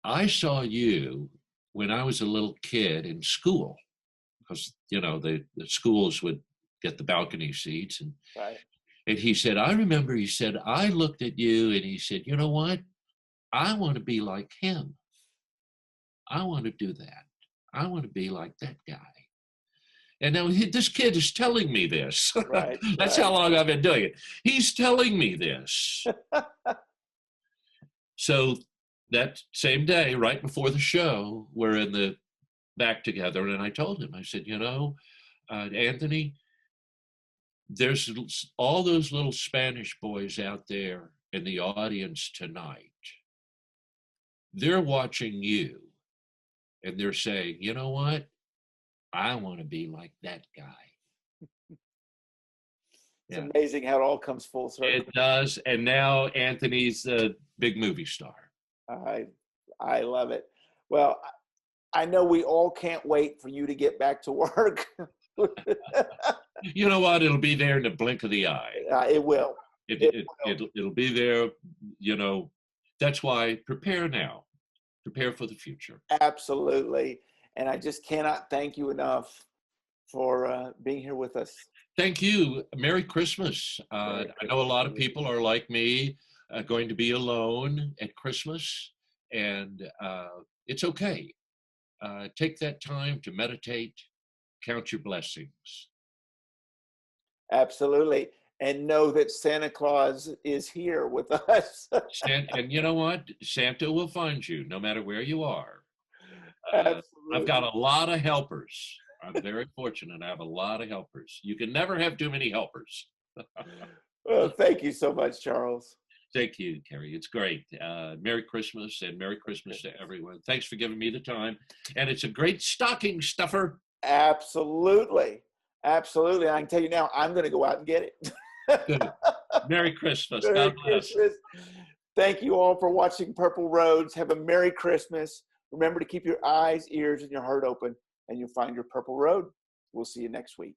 [SPEAKER 2] I saw you when I was a little kid in school, because, the schools would get the balcony seats. And,
[SPEAKER 3] right.
[SPEAKER 2] And he said, I remember, he said, I looked at you and he said, you know what? I want to be like him. I want to do that. I want to be like that guy. And now this kid is telling me this.
[SPEAKER 3] Right,
[SPEAKER 2] That's
[SPEAKER 3] right.
[SPEAKER 2] how long I've been doing it. He's telling me this. So that same day, right before the show, we're in the back together. And I told him, I said, Anthony, there's all those little Spanish boys out there in the audience tonight. They're watching you. And they're saying, you know what? I want to be like that guy.
[SPEAKER 3] It's amazing how it all comes full circle.
[SPEAKER 2] It does. And now Anthony's a big movie star.
[SPEAKER 3] I love it. Well, I know we all can't wait for you to get back to work.
[SPEAKER 2] You know what? It'll be there in the blink of the eye.
[SPEAKER 3] It will.
[SPEAKER 2] It'll be there. That's why prepare now. Prepare for the future.
[SPEAKER 3] Absolutely. And I just cannot thank you enough for being here with us.
[SPEAKER 2] Thank you. Merry Christmas. I know a lot of people are like me, going to be alone at Christmas, and it's okay. Take that time to meditate, count your blessings.
[SPEAKER 3] Absolutely. And know that Santa Claus is here with us.
[SPEAKER 2] And you know what? Santa will find you no matter where you are. I've got a lot of helpers. I'm very fortunate. I have a lot of helpers. You can never have too many helpers.
[SPEAKER 3] Well, thank you so much, Charles.
[SPEAKER 2] Thank you, Carey. It's great. Merry Christmas, and Merry Christmas to everyone. Thanks for giving me the time. And it's a great stocking stuffer.
[SPEAKER 3] Absolutely. Absolutely. I can tell you now, I'm going to go out and get it.
[SPEAKER 2] Good. Merry Christmas.
[SPEAKER 3] Merry
[SPEAKER 2] God bless.
[SPEAKER 3] Christmas. Thank you all for watching Purple Roads. Have a Merry Christmas. Remember to keep your eyes, ears, and your heart open, and you'll find your purple road. We'll see you next week.